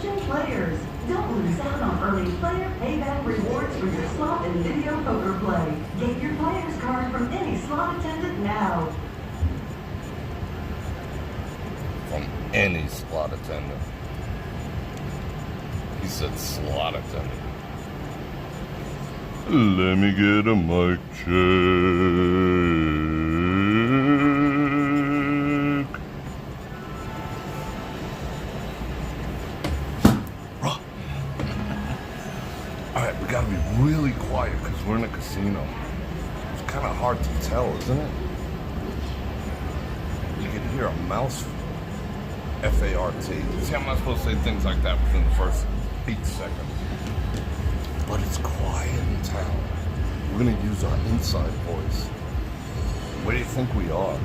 Attention players, don't lose out on early player payback rewards for your slot and video poker play. Get your player's card from any slot attendant now. From any slot attendant. He said slot attendant. Let me get a mic check. Alright, we gotta be really quiet because we're in a casino. It's kind of hard to tell, isn't it? You can hear a mouse. F-A-R-T. See, I'm not supposed to say things like that within the first 8 seconds. But it's quiet in town. We're gonna use our inside voice. Where do you think we are?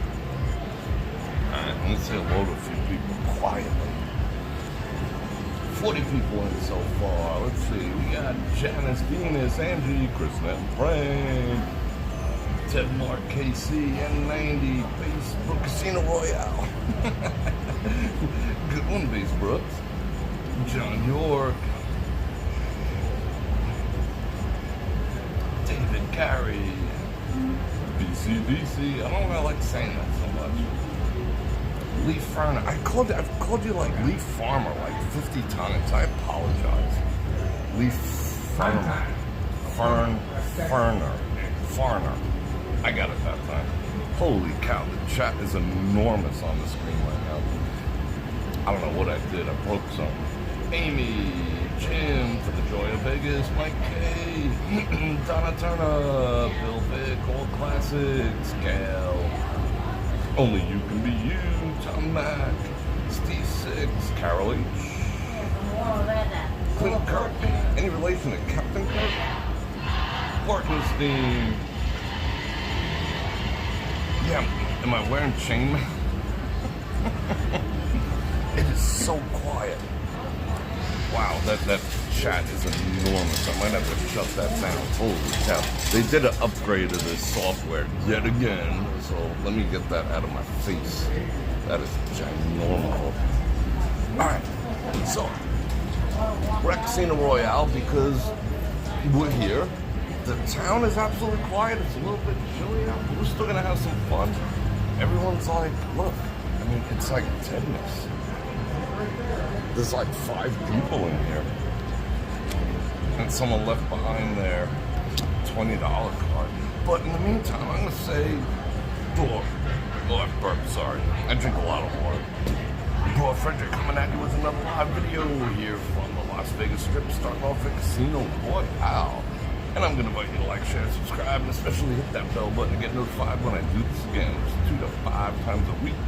Alright, let me say hello to a few people quietly. 40 people in so far. Let's see. We got Janice, Venus, Angie, Chrisnet, Frank, Ted Mark, KC, N90, Facebook Casino Royale. Good one, Base Brooks. John York. David Carey. BCDC. I don't know, I like saying that so much. Lee Ferner. I've called you like Lee Farmer like 50 times. I apologize. Lee Ferner. Farner. I got it that time. Holy cow, the chat is enormous on the screen right now. I don't know what I did. I broke something. Amy, Jim, for the Joy of Vegas, Mike K, Donna Turner, Bill Vick, All Classics, Gail, Only You Can Be You, Tom Mack, Steve Six, Carol H, Clint Kirk, any relation to Captain Kirk? Bartonstein. Yeah, am I wearing chainmail? It is so quiet. Wow, that chat is enormous. I might have to shut that down. Holy cow. They did an upgrade of this software yet again. So let me get that out of my face. That is ginormous. Alright, so we're at Casino Royale because we're here. The town is absolutely quiet. It's a little bit chilly out, but we're still gonna have some fun. Everyone's like, look, I mean, it's like tennis. There's like 5 people in here. And someone left behind their $20 card. But in the meantime, I'm gonna say, Bror sorry. I drink a lot of water. Bror Fredrik coming at you with another live video here from the Las Vegas Strip, starting off at Casino Royale. And I'm going to invite you to like, share, subscribe, and especially hit that bell button to get notified when I do this again, which is 2 to 5 times a week.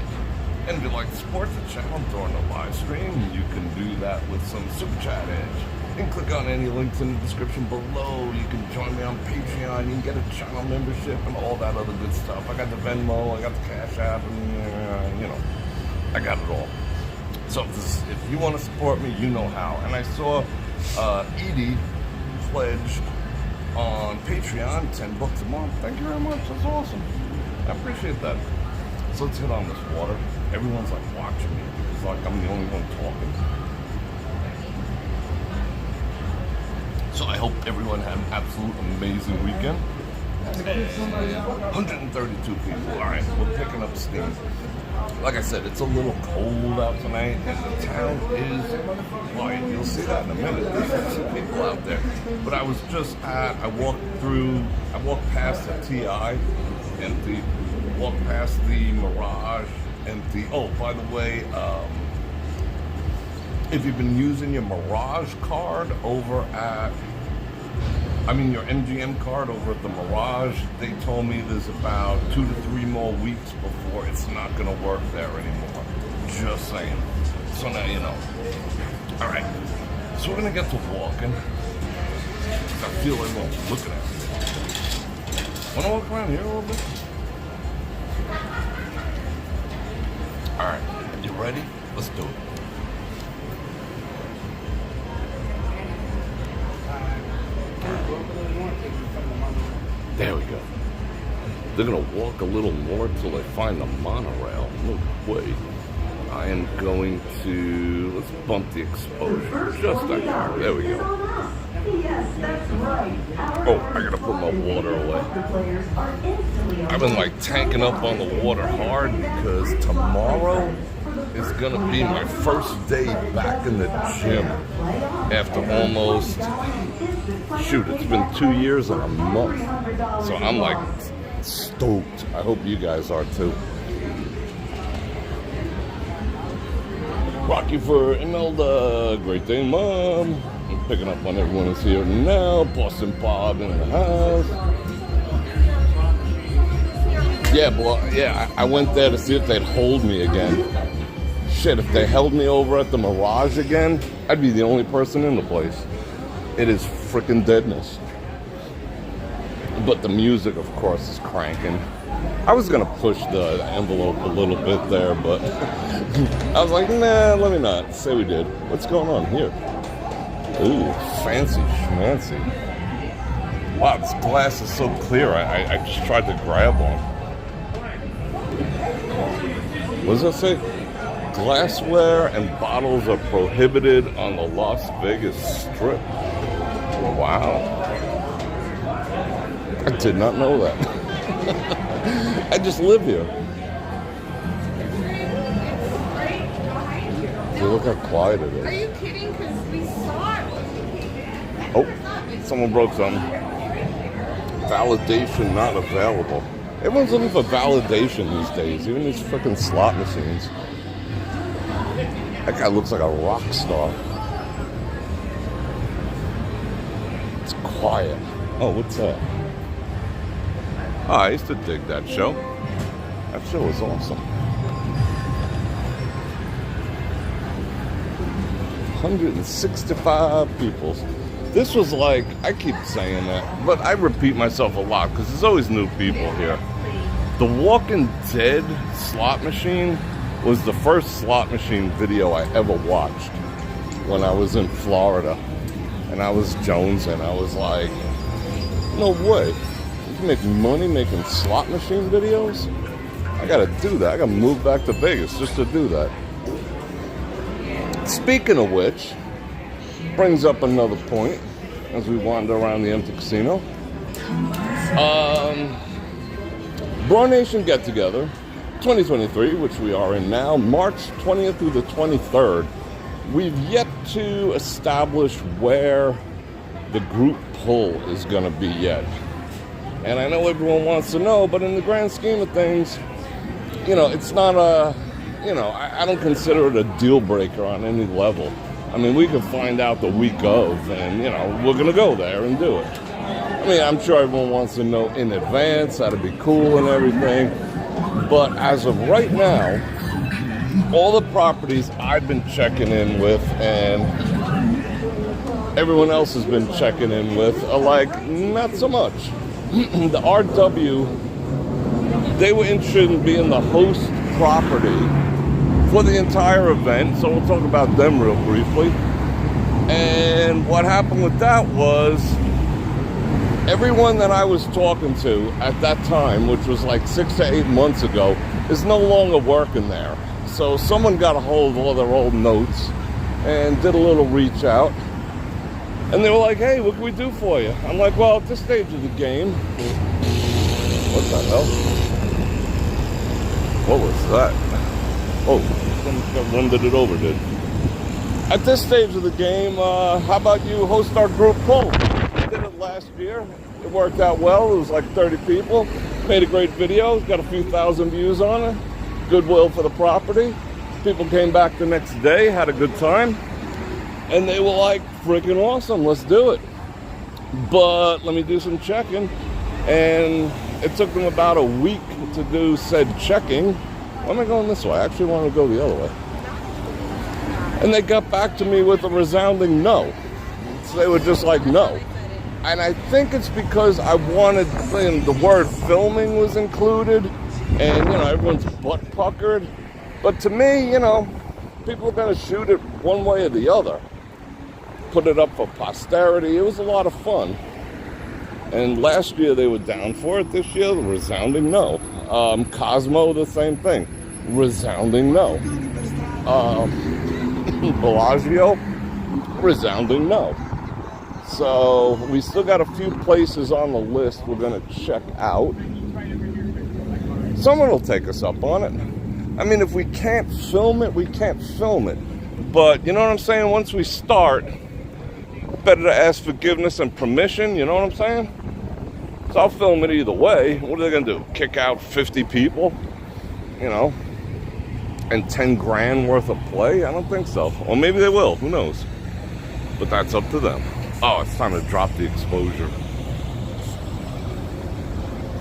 And if you'd like to support the channel during the live stream, you can do that with some Super Chat edge. And click on any links in the description below. You can join me on Patreon. You can get a channel membership and all that other good stuff. I got the Venmo, I got the Cash App, and, you know, I got it all. So if you want to support me, you know how. And I saw Edie pledge on Patreon, $10 a month. Thank you very much. That's awesome. I appreciate that. So let's hit on this water. Everyone's like watching me because like I'm the only one talking. So I hope everyone had an absolute amazing weekend. 132 people. All right, we're picking up steam. Like I said, it's a little cold out tonight, and the town is quiet. You'll see that in a minute. There's some people out there. But I was just I walked past the TI, empty. Walked past the Mirage, empty. Oh, by the way, if you've been using your Mirage card over at, your MGM card over at the Mirage, they told me there's about 2 to 3 more weeks before it's not going to work there anymore. Just saying. So now you know. All right. So we're going to get to walking. I feel like everyone's looking at me. Want to walk around here a little bit? All right. You ready? Let's do it. There we go. They're gonna walk a little more till they find the monorail. No way. I I am going to, let's bump the exposure just a hair. There we go. Yes, that's right. Oh, I gotta put my water away. I've been like tanking up on the water hard because tomorrow is gonna be my first day back in the gym after almost, shoot, it's been 2 years and a month. So I'm like stoked. I hope you guys are too. Rocky for Imelda, great day, Mom. I'm picking up on everyone who's here now. Boston Bob in the house. Yeah, well, yeah, I went there to see if they'd hold me again. Shit, if they held me over at the Mirage again, I'd be the only person in the place. It is freaking deadness. But the music, of course, is cranking. I was gonna push the envelope a little bit there, but I was like, nah, let me not. Say we did. What's going on here? Ooh, fancy schmancy. Wow, this glass is so clear. I just tried to grab one. What does that say? Glassware and bottles are prohibited on the Las Vegas Strip. Wow. I did not know that. I just live here. See, look how quiet it is. Are you kidding? Because we saw it when we came in. Oh, someone broke something. Validation not available. Everyone's looking for validation these days, even these freaking slot machines. That guy looks like a rock star. It's quiet. Oh, what's that? Oh, I used to dig that show. That show was awesome. 165 people. This was like, I keep saying that, but I repeat myself a lot because there's always new people here. The Walking Dead slot machine was the first slot machine video I ever watched when I was in Florida. And I was jonesing. I was like, no way. You can make money making slot machine videos? I gotta do that. I gotta move back to Vegas just to do that. Speaking of which, brings up another point as we wander around the empty casino. BrorNation Get Together 2023, which we are in now, March 20th through the 23rd. We've yet to establish where the group pull is going to be yet. And I know everyone wants to know, but in the grand scheme of things, you know, it's not a, you know, I don't consider it a deal breaker on any level. I mean, we can find out the week of, and, you know, we're going to go there and do it. I mean, I'm sure everyone wants to know in advance, that'd be cool and everything. But as of right now, all the properties I've been checking in with and everyone else has been checking in with are like, not so much. The RW, they were interested in being the host property for the entire event, so we'll talk about them real briefly. And what happened with that was everyone that I was talking to at that time, which was like 6 to 8 months ago, is no longer working there. So someone got a hold of all their old notes and did a little reach out. And they were like, hey, what can we do for you? I'm like, well, at this stage of the game, what the hell? What was that? Oh, someone winded it over, dude. At this stage of the game, how about you host our group poll? We did it last year. It worked out well. It was like 30 people. Made a great video. Got a few thousand views on it. Goodwill for the property. People came back the next day, had a good time. And they were like, freaking awesome, let's do it. But let me do some checking. And it took them about a week to do said checking. Why am I going this way? I actually want to go the other way. And they got back to me with a resounding no. So they were just like, no. And I think it's because I wanted, the word filming was included. And, you know, everyone's butt puckered. But to me, you know, people are going to shoot it one way or the other. Put it up for posterity. It was a lot of fun. And last year they were down for it. This year, the resounding no. Cosmo, the same thing. Resounding no. Bellagio? Resounding no. So we still got a few places on the list we're gonna check out. Someone will take us up on it. I mean, if we can't film it, we can't film it. But you know what I'm saying? Once we start, better to ask forgiveness and permission, you know what I'm saying? So I'll film it either way. What are they gonna do? Kick out 50 people? You know? And 10 grand worth of play? I don't think so. Or maybe they will, who knows? But that's up to them. Oh, it's time to drop the exposure.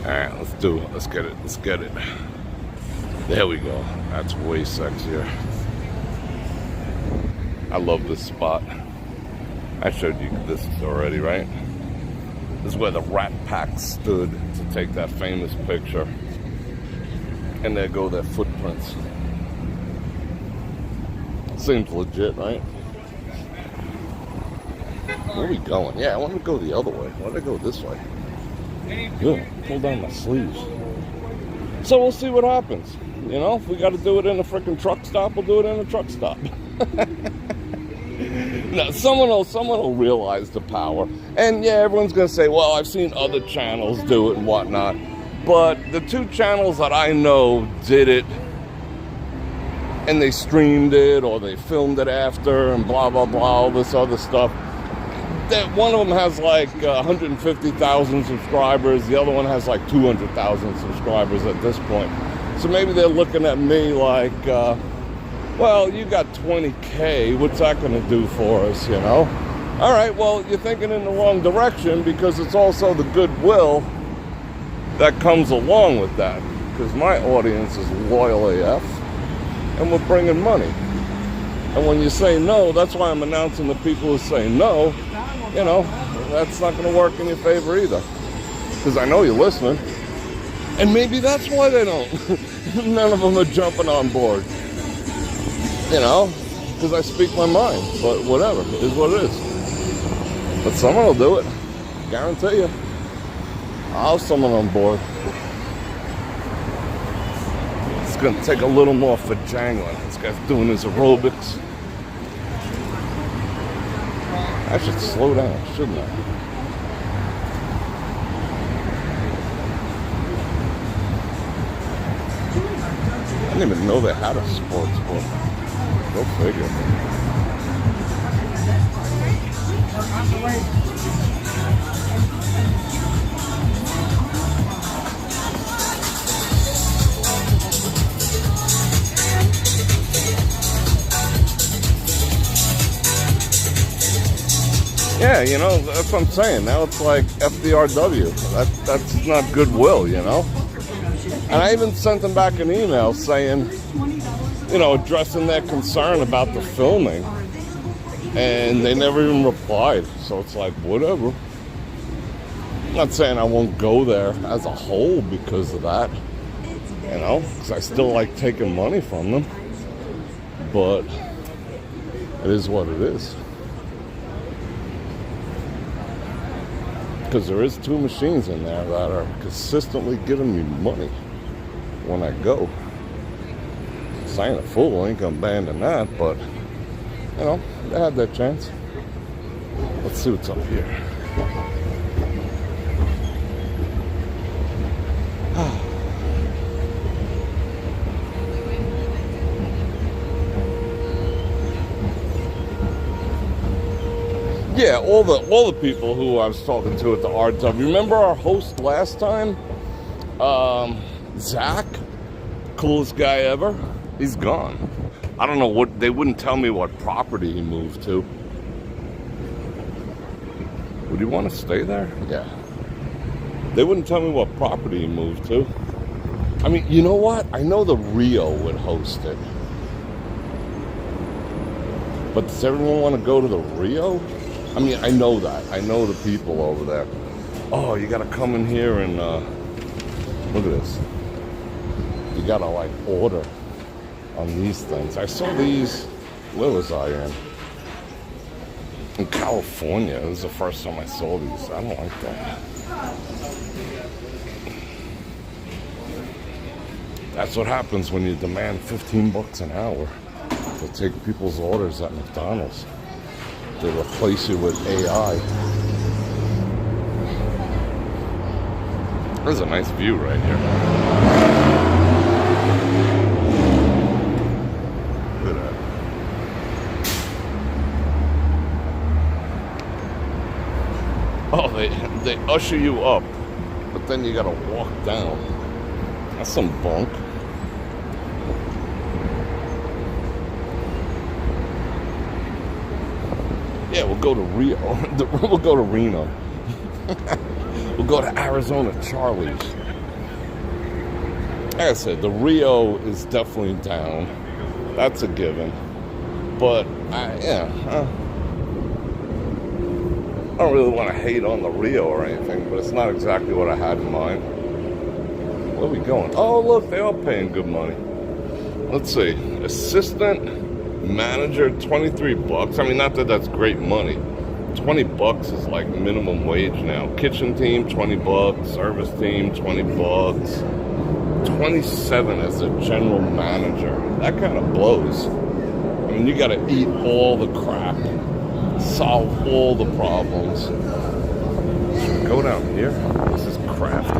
Alright, let's do it. Let's get it. Let's get it. There we go. That's way sexier. I love this spot. I showed you this already, right? This is where the Rat Pack stood to take that famous picture. And there go their footprints. Seems legit, right? Where are we going? Yeah, I want to go the other way. Why did I go this way? Yeah, pull down my sleeves. So we'll see what happens. You know, if we got to do it in a freaking truck stop, we'll do it in a truck stop. No, someone will realize the power. And yeah, everyone's going to say, well, I've seen other channels do it and whatnot. But the two channels that I know did it, and they streamed it or they filmed it after and blah, blah, blah, all this other stuff. That one of them has like 150,000 subscribers. The other one has like 200,000 subscribers at this point. So maybe they're looking at me like, well, you got 20K. What's that going to do for us, you know? All right, well, you're thinking in the wrong direction because it's also the goodwill that comes along with that. Because my audience is loyal AF, and we're bringing money. And when you say no, that's why I'm announcing the people who say no. You know, that's not going to work in your favor either. Because I know you're listening. And maybe that's why they don't. None of them are jumping on board. You know, because I speak my mind. But whatever, it is what it is. But someone will do it. Guarantee you. I'll have someone on board. It's going to take a little more for jangling. This guy's doing his aerobics. I should slow down, shouldn't I? I didn't even know they had a sports book. Go figure. Yeah, you know, that's what I'm saying. Now it's like FDRW. That's not goodwill, you know? And I even sent them back an email saying, you know, addressing their concern about the filming. And they never even replied. So it's like, whatever. I'm not saying I won't go there as a whole because of that. You know, because I still like taking money from them. But it is what it is. Because there is two machines in there that are consistently giving me money when I go. So I ain't a fool, I ain't gonna abandon that, but you know, they had their chance. Let's see what's up here. Yeah, all the people who I was talking to at the RW. Remember our host last time? Zach, coolest guy ever. He's gone. I don't know what, they wouldn't tell me what property he moved to. Would you want to stay there? Yeah. They wouldn't tell me what property he moved to. I mean, you know what? I know the Rio would host it. But does everyone want to go to the Rio? I mean, I know that. I know the people over there. Oh, you gotta come in here and, look at this. You gotta, like, order on these things. I saw these, where was I in California. This is the first time I saw these. I don't like that. That's what happens when you demand $15 an hour. to take people's orders at McDonald's. They replace you with AI. There's a nice view right here. Look at that. Oh, they usher you up, but then you gotta walk down. That's some bunk. Yeah, we'll go to Rio. We'll go to Reno. We'll go to Arizona Charlie's. Like I said, the Rio is definitely down. That's a given. But, I don't really want to hate on the Rio or anything, but it's not exactly what I had in mind. Where are we going? Oh, look, they are paying good money. Let's see. Assistant manager, 23 bucks. I mean, not that that's great money. 20 bucks is like minimum wage now. Kitchen team, 20 bucks. Service team, 20 bucks. 27 as a general manager. That kind of blows. I mean, you got to eat all the crap. Solve all the problems. Should we go down here? This is crafty.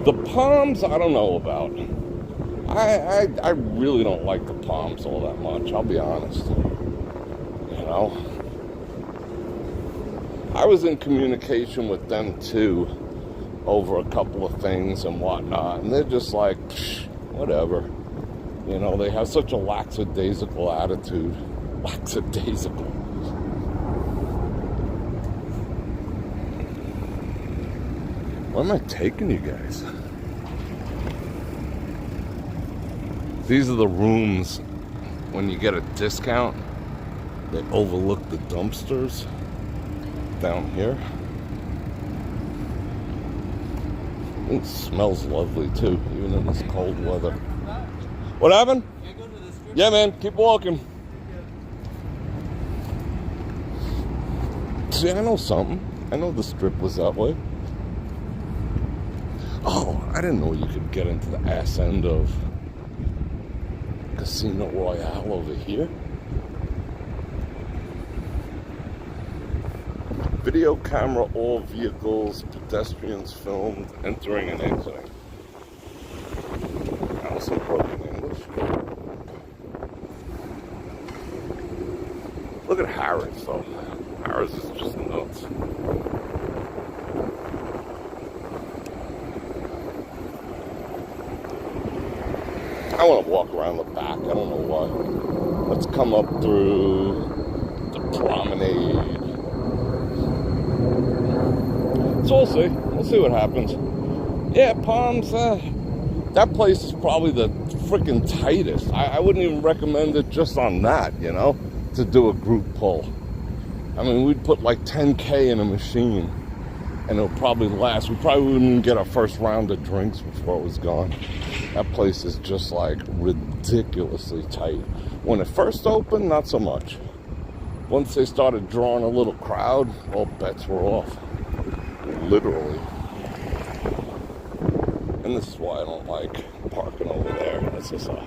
The Palms, I don't know about. I really don't like the Palms all that much, I'll be honest. You know? I was in communication with them too over a couple of things and whatnot, and they're just like, whatever. You know, they have such a lackadaisical attitude. Lackadaisical. Where am I taking you guys? These are the rooms when you get a discount. They overlook the dumpsters down here. It smells lovely too, even in this cold weather. What happened? Yeah, man, keep walking. See, I know something. I know the strip was that way. Oh, I didn't know you could get into the ass end of Casino Royale over here. Video camera, all vehicles, pedestrians filmed, entering and exiting. Also broken English. Look at Harris though. Harris is just nuts. I want to walk around the back. I don't know why. Let's come up through the promenade. So we'll see. We'll see what happens. Yeah, Palms, that place is probably the freaking tightest. I wouldn't even recommend it just on that, you know, to do a group pull. I mean, we'd put like 10K in a machine, and it'll probably last. We probably wouldn't even get our first round of drinks before it was gone. That place is just like ridiculously tight. When it first opened, not so much. Once they started drawing a little crowd, all bets were off. Literally. And this is why I don't like parking over there. That's just a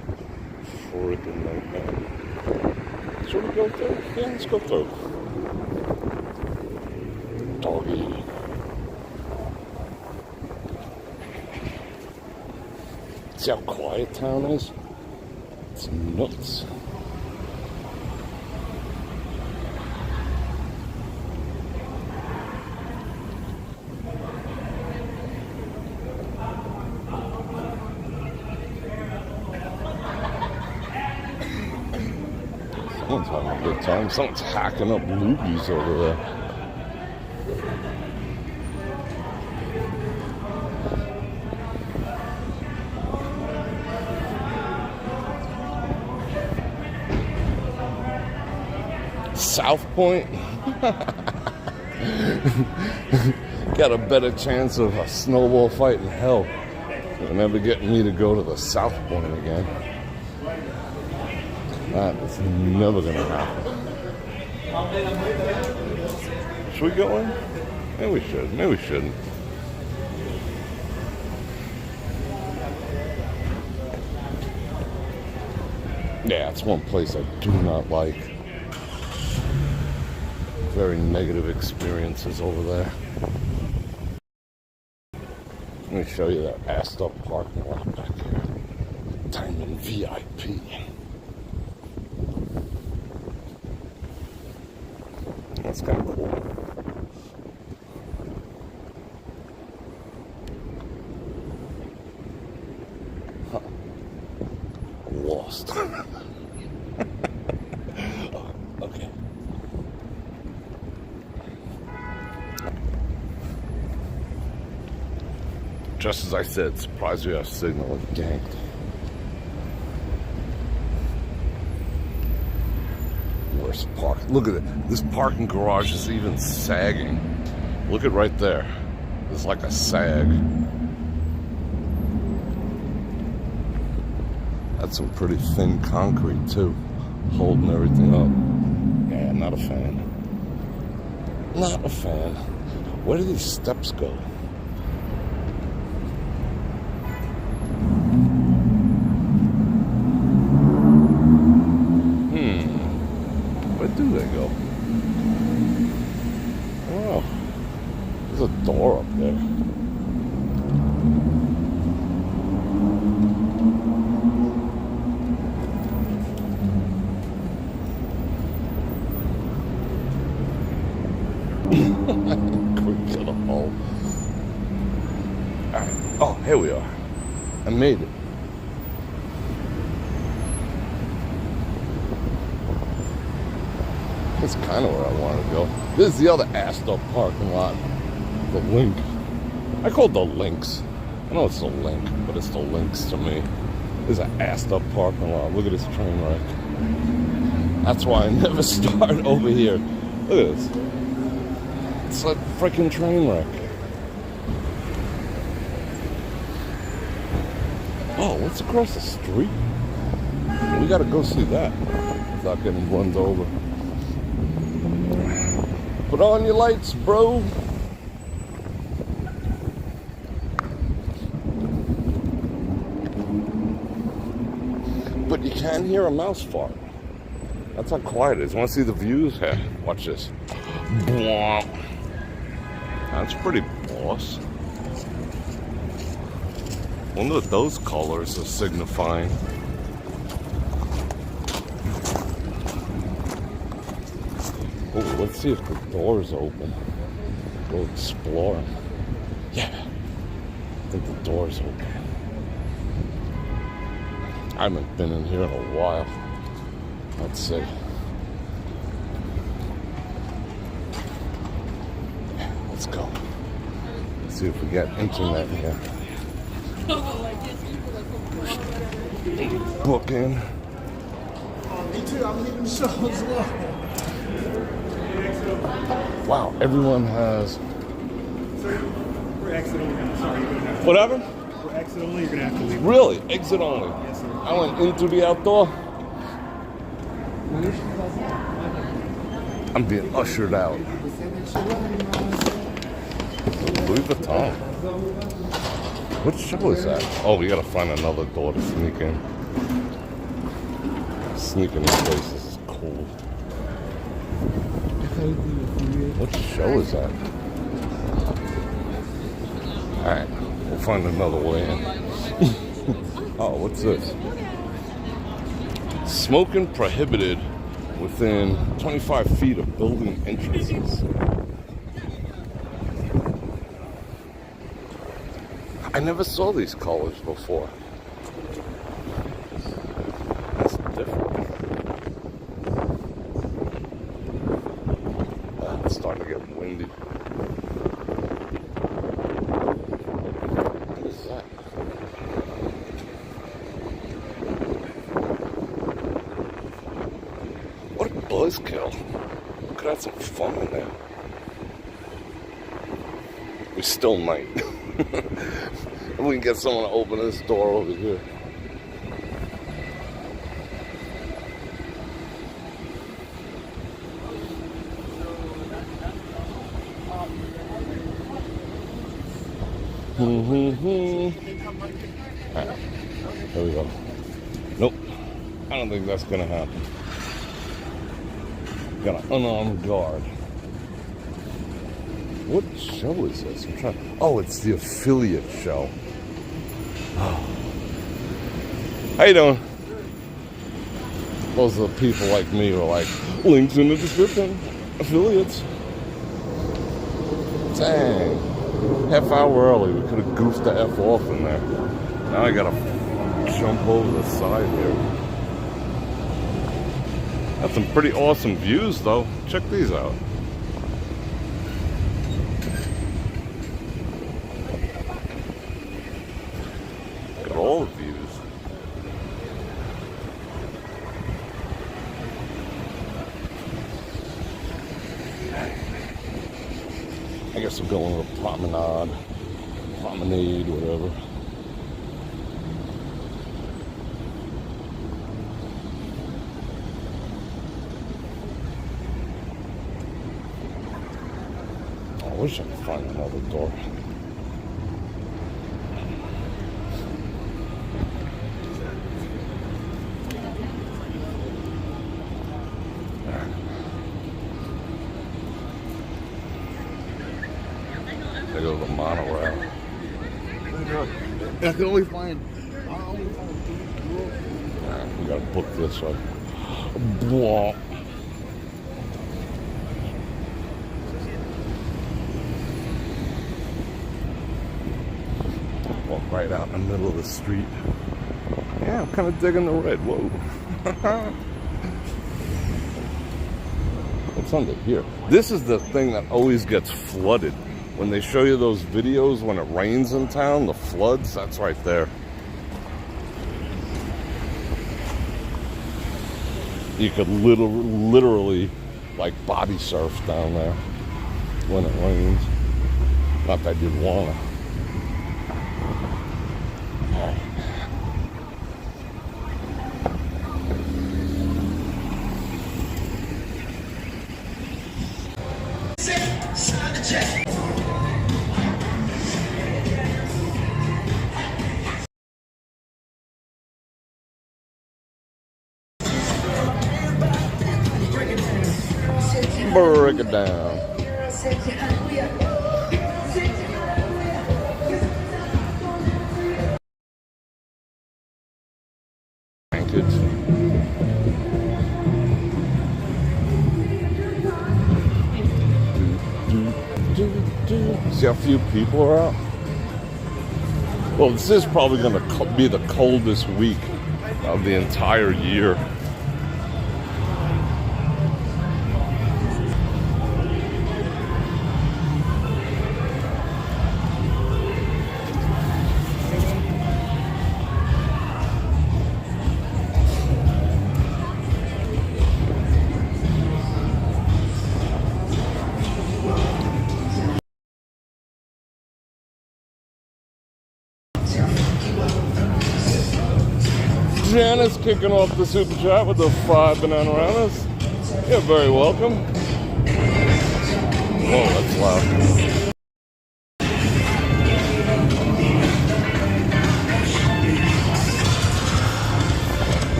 freaking nightmare. Should we go through? Yeah, let's go through. Doggy. See how quiet town is? It's nuts. Someone's having a good time. Someone's hacking up loogies over there. South Point? Got a better chance of a snowball fight in hell than ever getting me to go to the South Point again. That is never gonna happen. Should we go in? Maybe we should. Maybe we shouldn't. Yeah, it's one place I do not like. Very negative experiences over there. Let me show you that assed up parking lot back here. Diamond VIP. That's kind of cool. Huh. Lost. Oh, okay. Just as I said, surprised we have signal and ganked. Worst park. Look at it. This parking garage is even sagging. Look at right there. It's like a sag. That's some pretty thin concrete too, holding everything up. Yeah, not a fan. Not a fan. Where do these steps go? Where do they go? Oh, there's a door up there. Quick to the hole. All right. Oh, here we are. I made it. That's kind of where I want to go. This is the other assed up parking lot. The Linq. I call it the Links. I know it's the Linq, but it's the Links to me. This is an assed up parking lot. Look at this train wreck. That's why I never start over here. Look at this. It's like a freaking train wreck. Oh, what's across the street? We gotta go see that without getting run over. Put on your lights, bro. But you can't hear a mouse fart. That's how quiet it is. Want to see the views? Here, watch this. That's pretty boss. Wonder what those colors are signifying. Oh, let's see if the door's open. Go explore. Yeah, I think the door's open. I haven't been in here in a while. Let's see. Yeah, let's go. Let's see if we get internet here. Book in. Me too, I'm leaving the show as well. Wow, everyone has. We're exit only. Sorry, you're gonna have to. Whatever? We're exit only, you're gonna have to leave. Really? Exit only? Yes, sir. I went into the outdoor. I'm being ushered out. Louis Vuitton. What show is that? Oh, we gotta find another door to sneak in. Sneaking in places is cool. What show is that? Alright, we'll find another way in. Oh, what's this? Smoking prohibited within 25 feet of building entrances. I never saw these colors before. That's different. It's starting to get windy. What is that? What a buzzkill. We could have some fun in there. We still might. We can get someone to open this door over here. Alright, here we go. Nope. I don't think that's gonna happen. Got an unarmed guard. What show is this? I'm trying. Oh, it's the affiliate show. Oh. How you doing? Those are the people like me who are like, links in the description. Affiliates. Dang. Half hour early. We could have goofed the F off in there. Now I gotta jump over the side here. That's some pretty awesome views though. Check these out. Look at all the views. I guess I'm going to a promenade, whatever. I wish I could find another door. There goes the monorail. I can only find. We gotta book this up. Blah. Walk right out in the middle of the street. Yeah, I'm kind of digging the red. Whoa. What's under here? This is the thing that always gets flooded. When they show you those videos when it rains in town, the floods, that's right there. You could literally like body surf down there when it rains. Not that you'd wanna. Break it down. See how few people are out? Well, this is probably going to be the coldest week of the entire year. Janice kicking off the super chat with the 5 banana rounders. You're very welcome. Whoa, that's loud.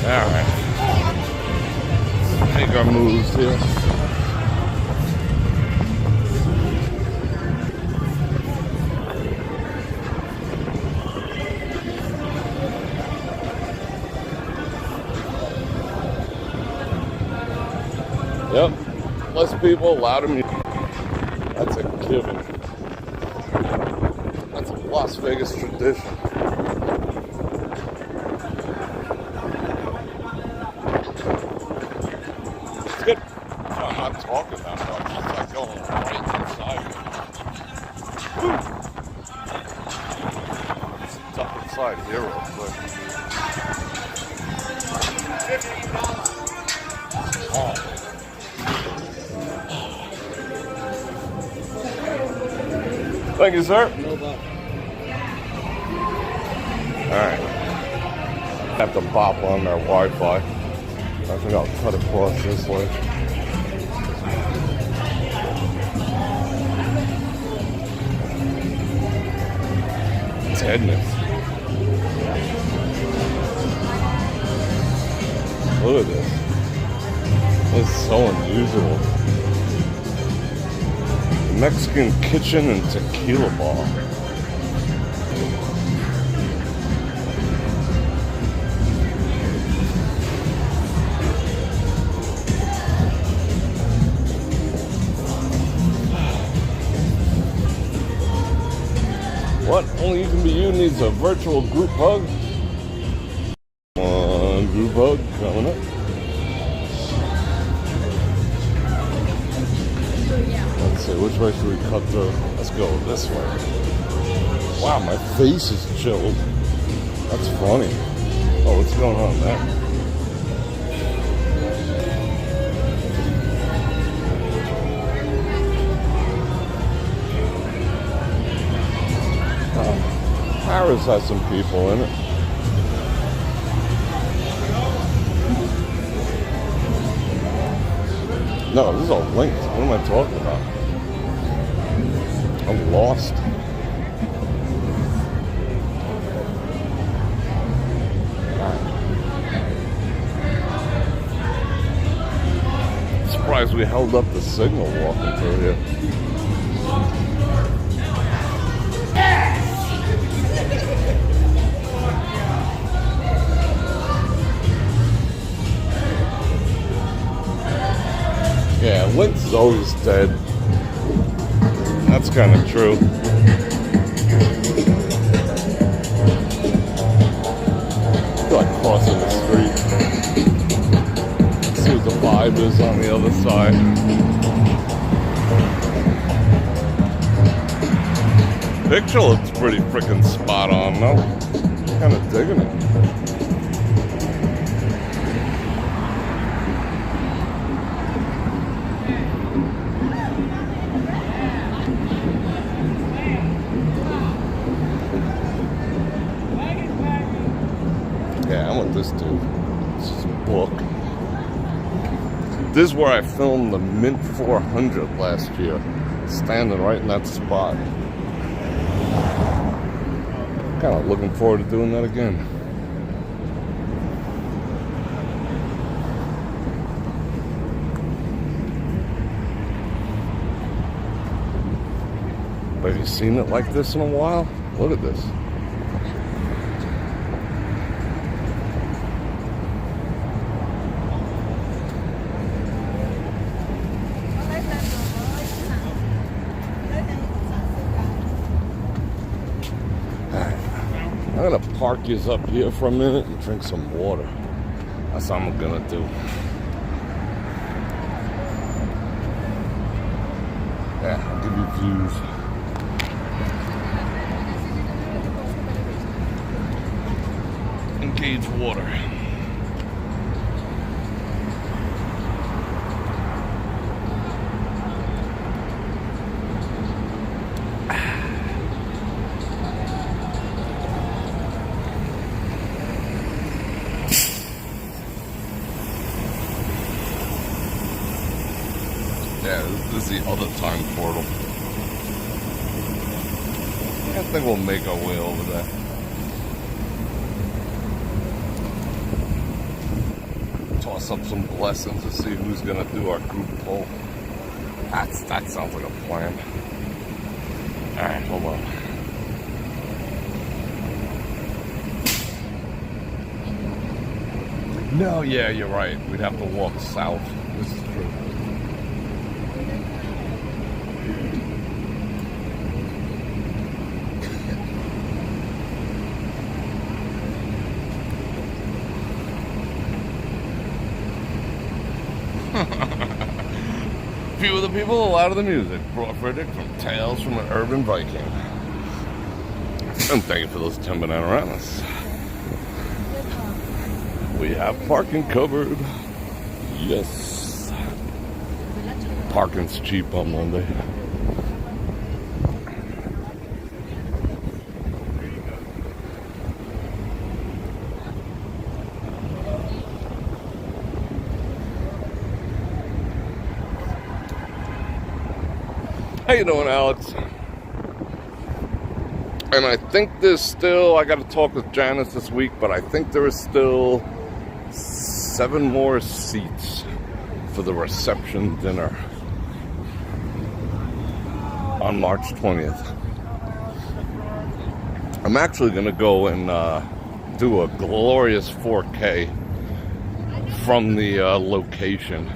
All right. Make our moves here. Yep, less people, louder music. That's a given. That's a Las Vegas tradition. It's good. I'm not talking that much. It's like going right inside. Woo. Let's duck inside here real quick. Oh. Thank you, sir. No problem. Alright. Have to bop on their Wi-Fi. I think I'll cut across this way. It's heading it. Look at this. This is so unusual. Mexican kitchen and tequila bar. What? Only You Can Be You needs a virtual group hug? Come on, group hug coming up. Let's see, which way should we cut through? Let's go this way. Wow, my face is chilled. That's funny. Oh, what's going on there? Paris has some people in it. No, this is all linked. What am I talking about? I'm lost. Surprised we held up the signal walking through here. Yeah, Linq's always dead. That's kind of true. I feel like crossing the street. Let's see what the vibe is on the other side. Picture looks pretty freaking spot on, though. Kind of digging it. Yeah, I'm with this dude. This is a book. This is where I filmed the Mint 400 last year. Standing right in that spot. Kind of looking forward to doing that again. Have you seen it like this in a while? Look at this. I'm gonna park you up here for a minute and drink some water. That's what I'm gonna do. Yeah, I'll give you views. Engage water. Yeah, this is the other time portal. I think we'll make our way over there. Toss up some blessings to see who's gonna do our group poll. That sounds like a plan. Alright, hold on. No, yeah, you're right. We'd have to walk south. This is true. Few of the people, a lot of the music. Bror Fredrik from Tales from an Urban Viking. And thank you for those 10 bananas. We have parking covered. Yes. Parking's cheap on Monday. How you doing, Alex? And I think there's still, I got to talk with Janice this week, but I think there is still 7 more seats for the reception dinner on March 20th. I'm actually going to go and do a glorious 4K from the location,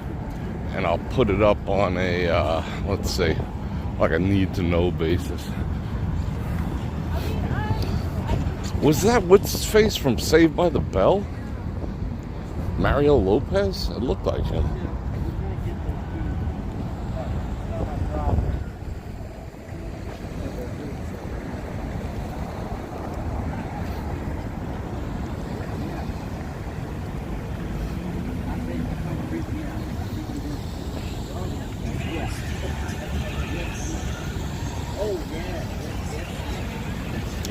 and I'll put it up on a, let's say, like a need-to-know basis. Was that what's his face from Saved by the Bell? Mario Lopez? It looked like him.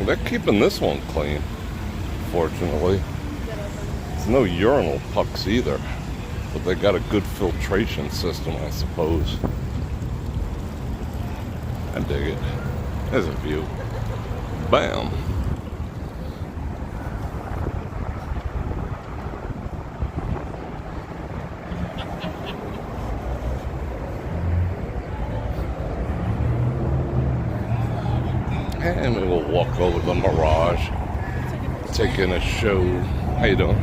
They're keeping this one clean, fortunately. There's no urinal pucks either, but they got a good filtration system, I suppose. I dig it. There's a view. Bam. And we will walk over the Mirage, take in a show. How you doing?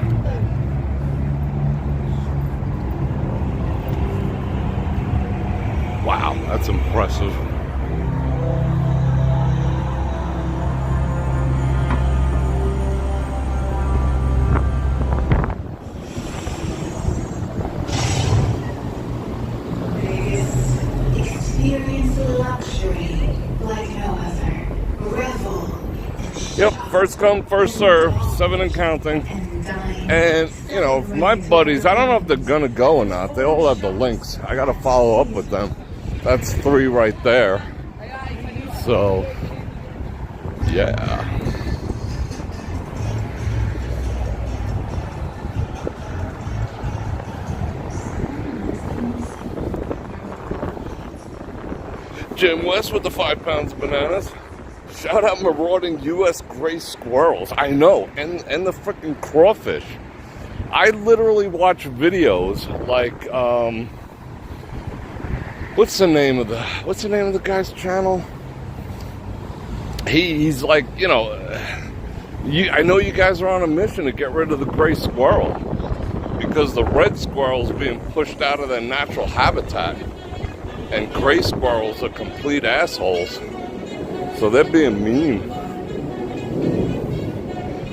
Wow, that's impressive. Experience luxury like no other. Revel. Yep, first come, first serve, 7 and counting. And, you know, my buddies, I don't know if they're gonna go or not. They all have the links. I gotta follow up with them. That's 3 right there. So, yeah. Jim West with the 5 pounds of bananas. Shout out marauding U.S. gray squirrels. I know, and the freaking crawfish. I literally watch videos like, what's the name of the guy's channel? He's like, you know, I know you guys are on a mission to get rid of the gray squirrel because the red squirrel's being pushed out of their natural habitat, and gray squirrels are complete assholes. So they're being mean.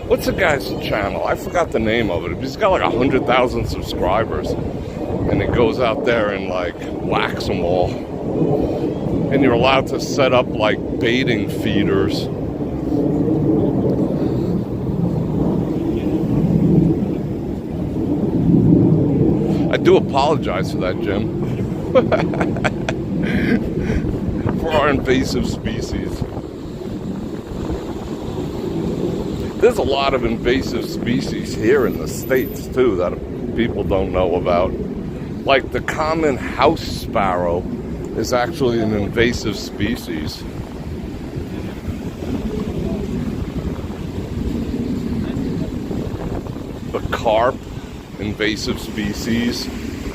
What's the guy's channel? I forgot the name of it. He's got like 100,000 subscribers. And he goes out there and like whacks them all. And you're allowed to set up like baiting feeders. I do apologize for that, Jim. For our invasive species. There's a lot of invasive species here in the States, too, that people don't know about. Like the common house sparrow is actually an invasive species. The carp, invasive species.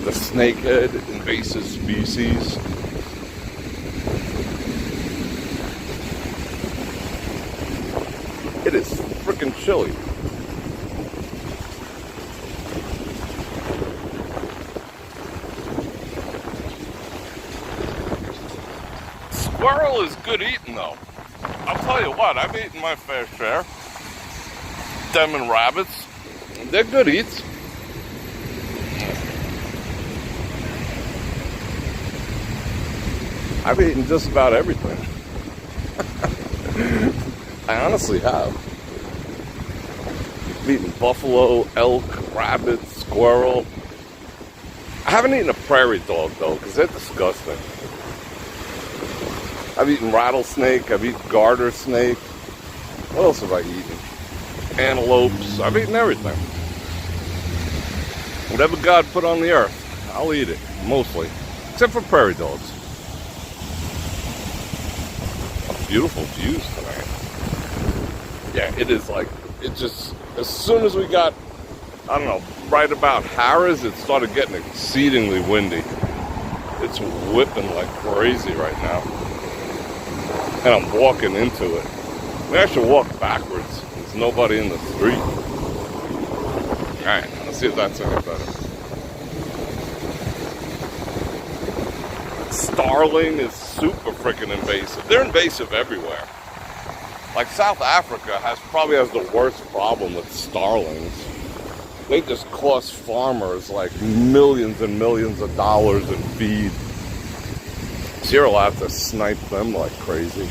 The snakehead, invasive species. It is freaking chilly. Squirrel is good eating though. I'll tell you what, I've eaten my fair share. Them and rabbits, they're good eats. I've eaten just about everything. I honestly have. I've eaten buffalo, elk, rabbit, squirrel. I haven't eaten a prairie dog though, because they're disgusting. I've eaten rattlesnake, I've eaten garter snake. What else have I eaten? Antelopes, I've eaten everything. Whatever God put on the earth, I'll eat it, mostly. Except for prairie dogs. Beautiful views tonight. Yeah, it is like, it just, as soon as we got I don't know, right about Harris, it started getting exceedingly windy. It's whipping like crazy right now. And I'm walking into it. Maybe I should walk backwards. There's nobody in the street. Alright, let's see if that's any better. Starling is super freaking invasive. They're invasive everywhere. Like South Africa probably has the worst problem with starlings. They just cost farmers like millions and millions of dollars in feed. So you're allowed to snipe them like crazy.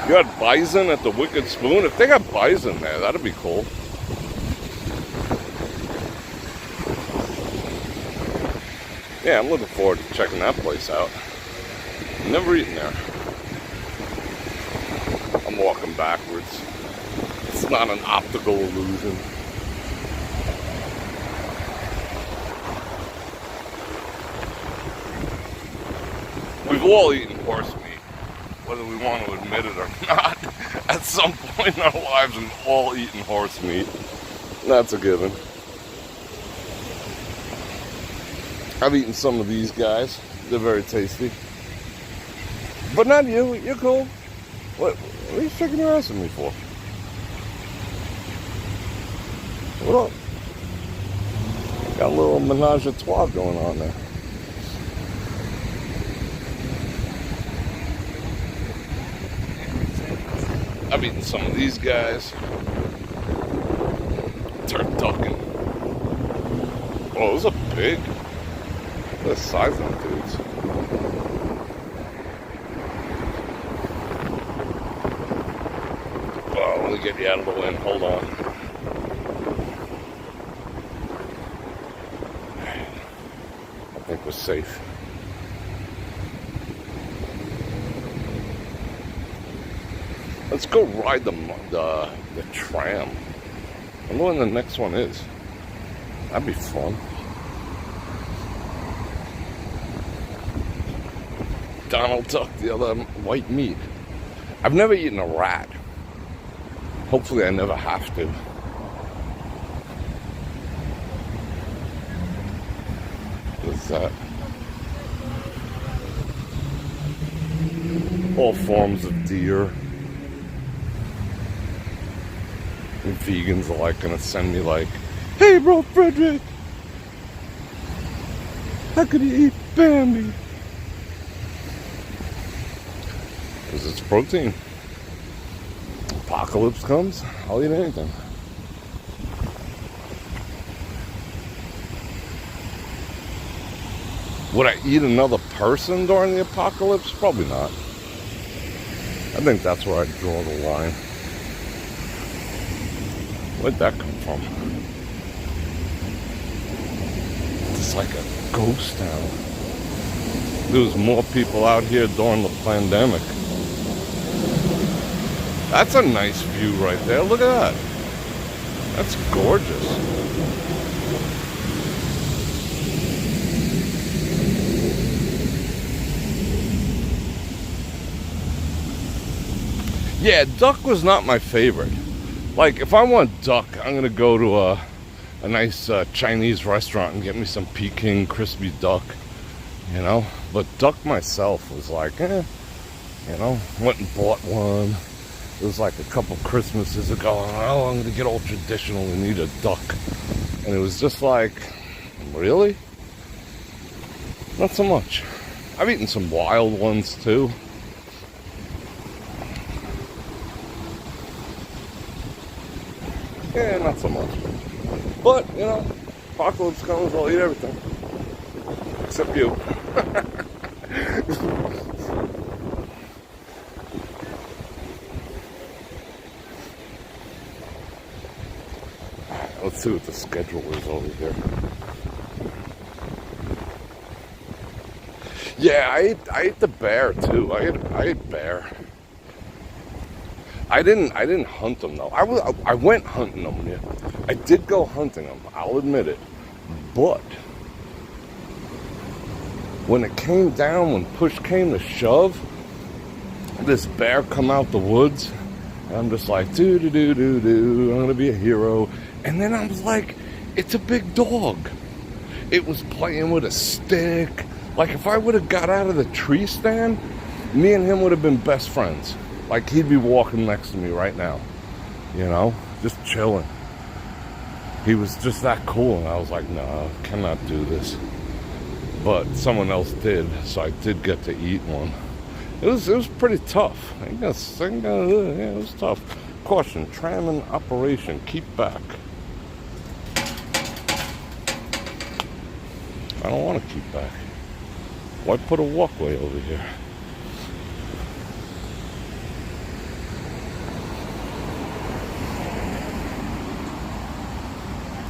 You had bison at the Wicked Spoon? If they got bison there, that'd be cool. Yeah, I'm looking forward to checking that place out. Never eaten there. I'm walking backwards. It's not an optical illusion. We've all eaten horse meat, whether we want to admit it or not. At some point in our lives, we've all eaten horse meat. That's a given. I've eaten some of these guys. They're very tasty. But not you. You're cool. What are you shaking your ass at me for? What up? Got a little menage a trois going on there. I've eaten some of these guys. Turducken. Oh, those are big. Look at the size of them dudes. Oh, let me get you out of the wind. Hold on. I think we're safe. Let's go ride the tram. I wonder when the next one is. That'd be fun. Donald Duck, the other white meat. I've never eaten a rat. Hopefully I never have to. What's that? All forms of deer. And vegans are like gonna send me like, "Hey, Bror Fredrik, how could you eat Bambi?" Because it's protein. Apocalypse comes, I'll eat anything. Would I eat another person during the apocalypse? Probably not. I think that's where I'd draw the line. Where'd that come from? It's like a ghost town. There was more people out here during the pandemic. That's a nice view right there. Look at that. That's gorgeous. Yeah, duck was not my favorite. Like, if I want duck, I'm going to go to a nice Chinese restaurant and get me some Peking crispy duck, you know? But duck myself was like, you know, went and bought one. It was like a couple Christmases ago. Oh, I'm going to get all traditional and eat a duck. And it was just like, really? Not so much. I've eaten some wild ones too. Yeah, not so much. But, you know, apocalypse comes, I'll eat everything. Except you. Let's see what the schedule is over here. Yeah, I ate the bear too. I ate bear. I didn't hunt them though. I went hunting them. Yeah. I did go hunting them. I'll admit it. But when it came down, when push came to shove, this bear come out the woods, and I'm just like, do, I'm gonna be a hero. And then I was like, it's a big dog. It was playing with a stick. Like, if I would have got out of the tree stand, me and him would have been best friends. Like, he'd be walking next to me right now, you know, just chilling. He was just that cool, and I was like, no, I cannot do this. But someone else did, so I did get to eat one. It was pretty tough. It was tough. Caution, tram in operation, keep back. I don't want to keep back. Why put a walkway over here?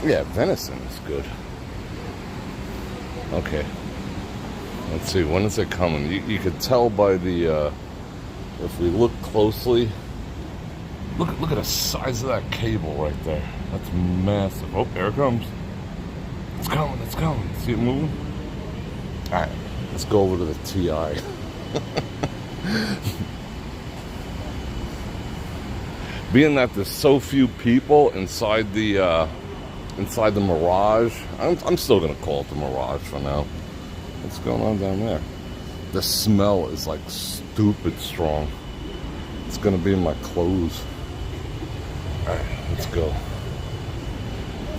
Yeah, venison is good. Okay. Let's see, when is it coming? You could tell by the, if we look closely, look at the size of that cable right there. That's massive. Oh, there it comes. It's coming, it's coming. See it moving? All right, let's go over to the TI. Being that there's so few people inside the Mirage, I'm still gonna call it the Mirage for now. What's going on down there? The smell is like stupid strong. It's gonna be in my clothes. All right, let's go.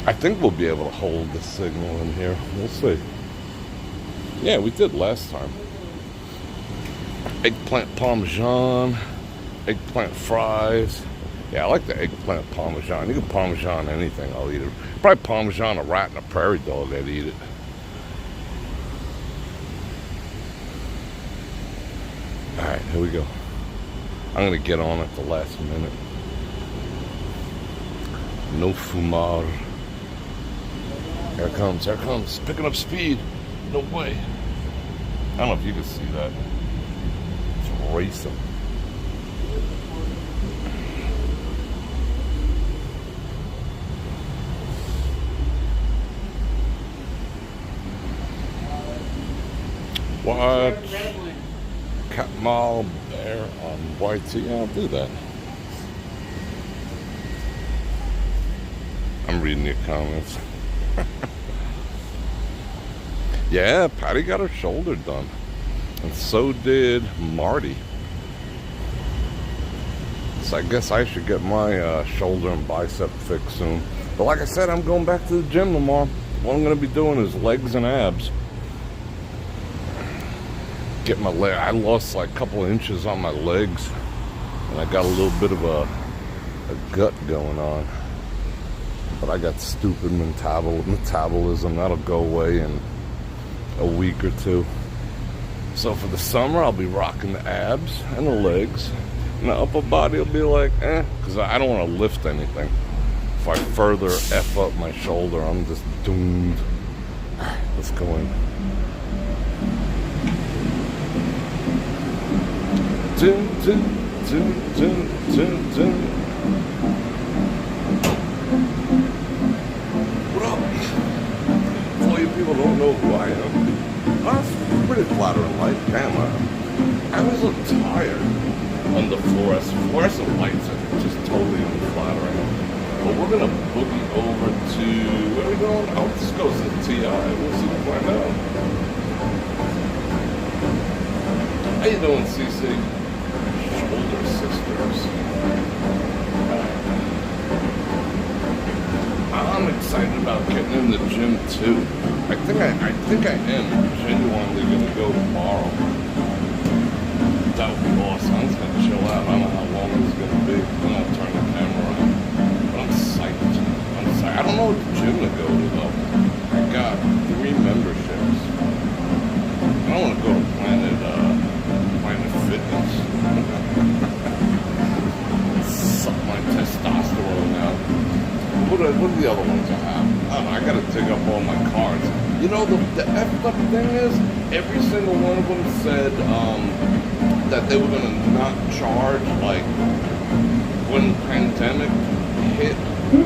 I think we'll be able to hold the signal in here. We'll see. Yeah, we did last time. Eggplant parmesan, eggplant fries. Yeah, I like the eggplant parmesan. You can parmesan anything, I'll eat it. Probably parmesan a rat and a prairie dog, I'd eat it. Alright, here we go. I'm gonna get on at the last minute. No fumar. Here it comes, here it comes. Picking up speed. No way. I don't know if you can see that. It's racing. Watch Catmull Bear on YT. Yeah, I'll do that. I'm reading your comments. Yeah, Patty got her shoulder done. And so did Marty. So I guess I should get my shoulder and bicep fixed soon. But like I said, I'm going back to the gym tomorrow. What I'm going to be doing is legs and abs. Get my leg. I lost like a couple of inches on my legs. And I got a little bit of a gut going on. But I got stupid metabolism. That'll go away in a week or two. So for the summer, I'll be rocking the abs and the legs. And the upper body will be like, because I don't want to lift anything. If I further F up my shoulder, I'm just doomed. Let's go in. Dun, dun, dun, dun, dun, dun. What up? All you people don't know who I am. That's pretty flattering light. Damn, I always look tired under fluorescent lights. Are just totally unflattering. But we're gonna boogie over to, where are we going? Oh, this goes to TI. We'll see right now. How you doing, CC? Shoulder sisters. I'm excited about getting in the gym too. I think I am genuinely gonna go tomorrow. That would be awesome. I'm just gonna chill out. I don't know how long it's gonna be. I'm gonna turn the camera on. But I'm psyched. I don't know what gym to go to though. I got 3 memberships. I don't want to go to Planet Fitness. Suck my testosterone out. What are the other ones I have? I don't know, I gotta dig up all my cards. You know, the effed up thing is, every single one of them said that they were gonna not charge, like, when the pandemic hit. Oh,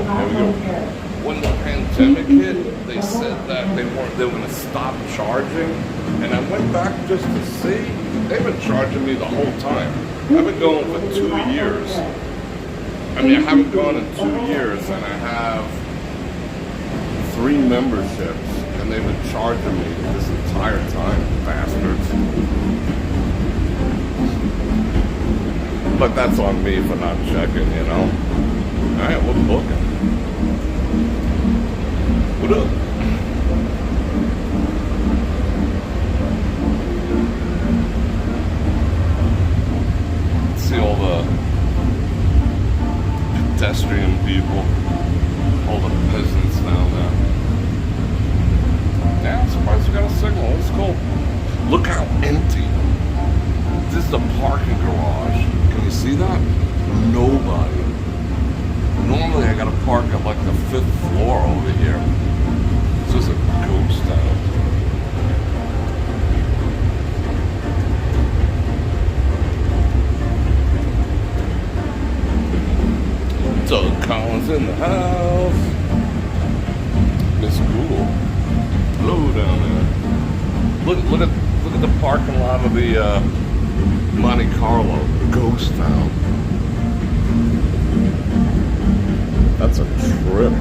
there we go. when the pandemic hit, they said that they were going to stop charging, and I went back just to see. They've been charging me the whole time. I've been going for 2 years. I mean, I haven't gone in 2 years, and I have 3 memberships, and they've been charging me this entire time, bastards. But that's on me for not checking, you know. All right, we're booking. What up? See all the pedestrian people, all the peasants down there. Yeah, I'm surprised we got a signal. It's cool. Look how empty. This is a parking garage. Can you see that? Nobody. Normally I gotta park at like the 5th floor over here. This is a ghost town. Doug Collins in the house. Miss Google. Hello down there. Look at the parking lot of the Monte Carlo ghost town. That's a trip.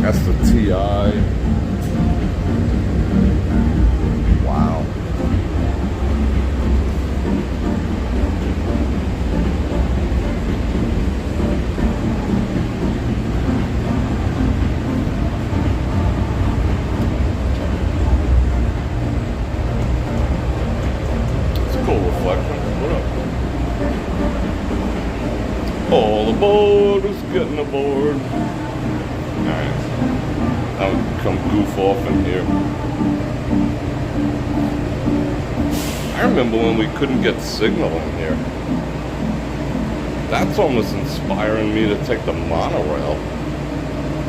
That's the TI. Wow. All aboard is getting aboard. Alright. Now we can come goof off in here. I remember when we couldn't get signal in here. That's almost inspiring me to take the monorail.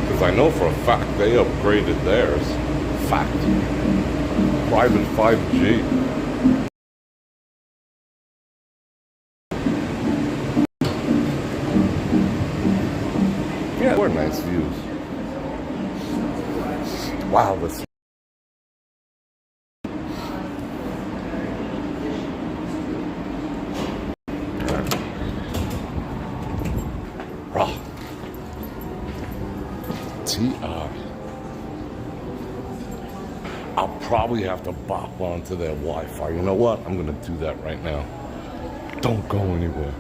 Because I know for a fact they upgraded theirs. Fact. Private 5G. Yeah, what nice views. Wow, this. Raw. TR. I'll probably have to bop onto their Wi-Fi. You know what? I'm gonna do that right now. Don't go anywhere.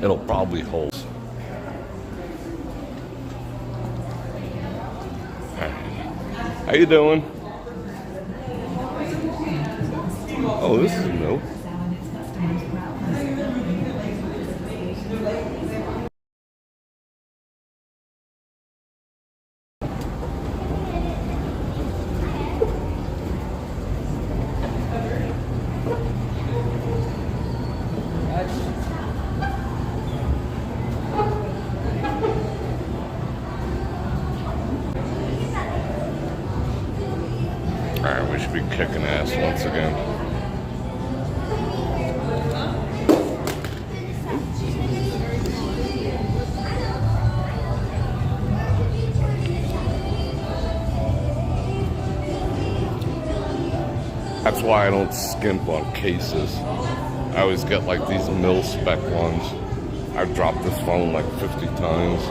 It'll probably hold. How you doing? Oh, this is new. Alright, we should be kicking ass once again. That's why I don't skimp on cases. I always get like these mil-spec ones. I've dropped this phone like 50 times.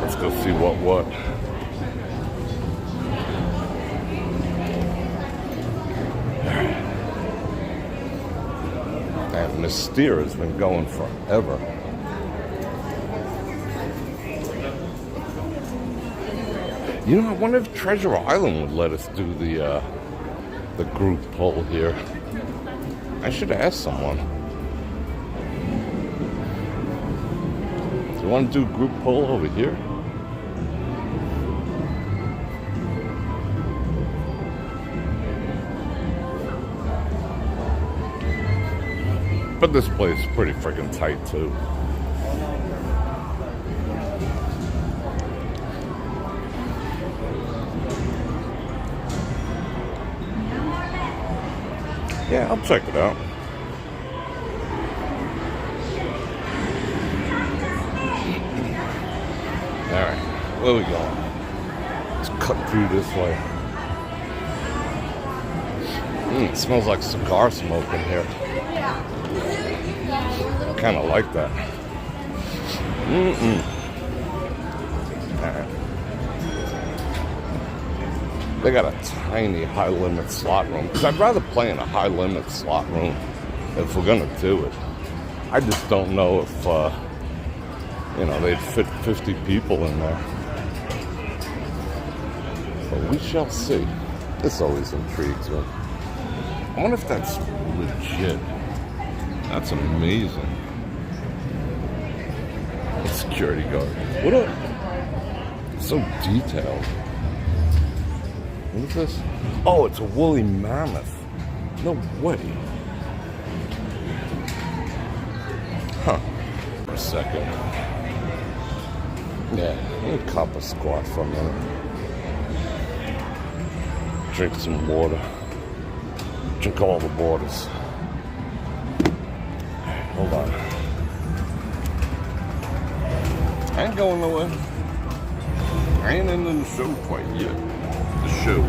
Let's go see what. That Mystere has been going forever. You know, I wonder if Treasure Island would let us do the group poll here. I should ask someone. Do you want to do group poll over here? But this place is pretty freaking tight too. Yeah, I'll check it out. Where we going? Let's cut through this way. It smells like cigar smoke in here. Kind of like that. Alright. They got a tiny high-limit slot room. Because I'd rather play in a high-limit slot room if we're going to do it. I just don't know if, you know, they'd fit 50 people in there. But we shall see. This always intrigues me. I wonder if that's legit. That's amazing. A security guard. What up? So detailed. What is this? Oh, it's a woolly mammoth. No way. Huh. For a second. Yeah, let me cop a squat for a minute. Drink some water. Drink all the waters. Hold on. I ain't going nowhere. I ain't into the show quite yet. The show.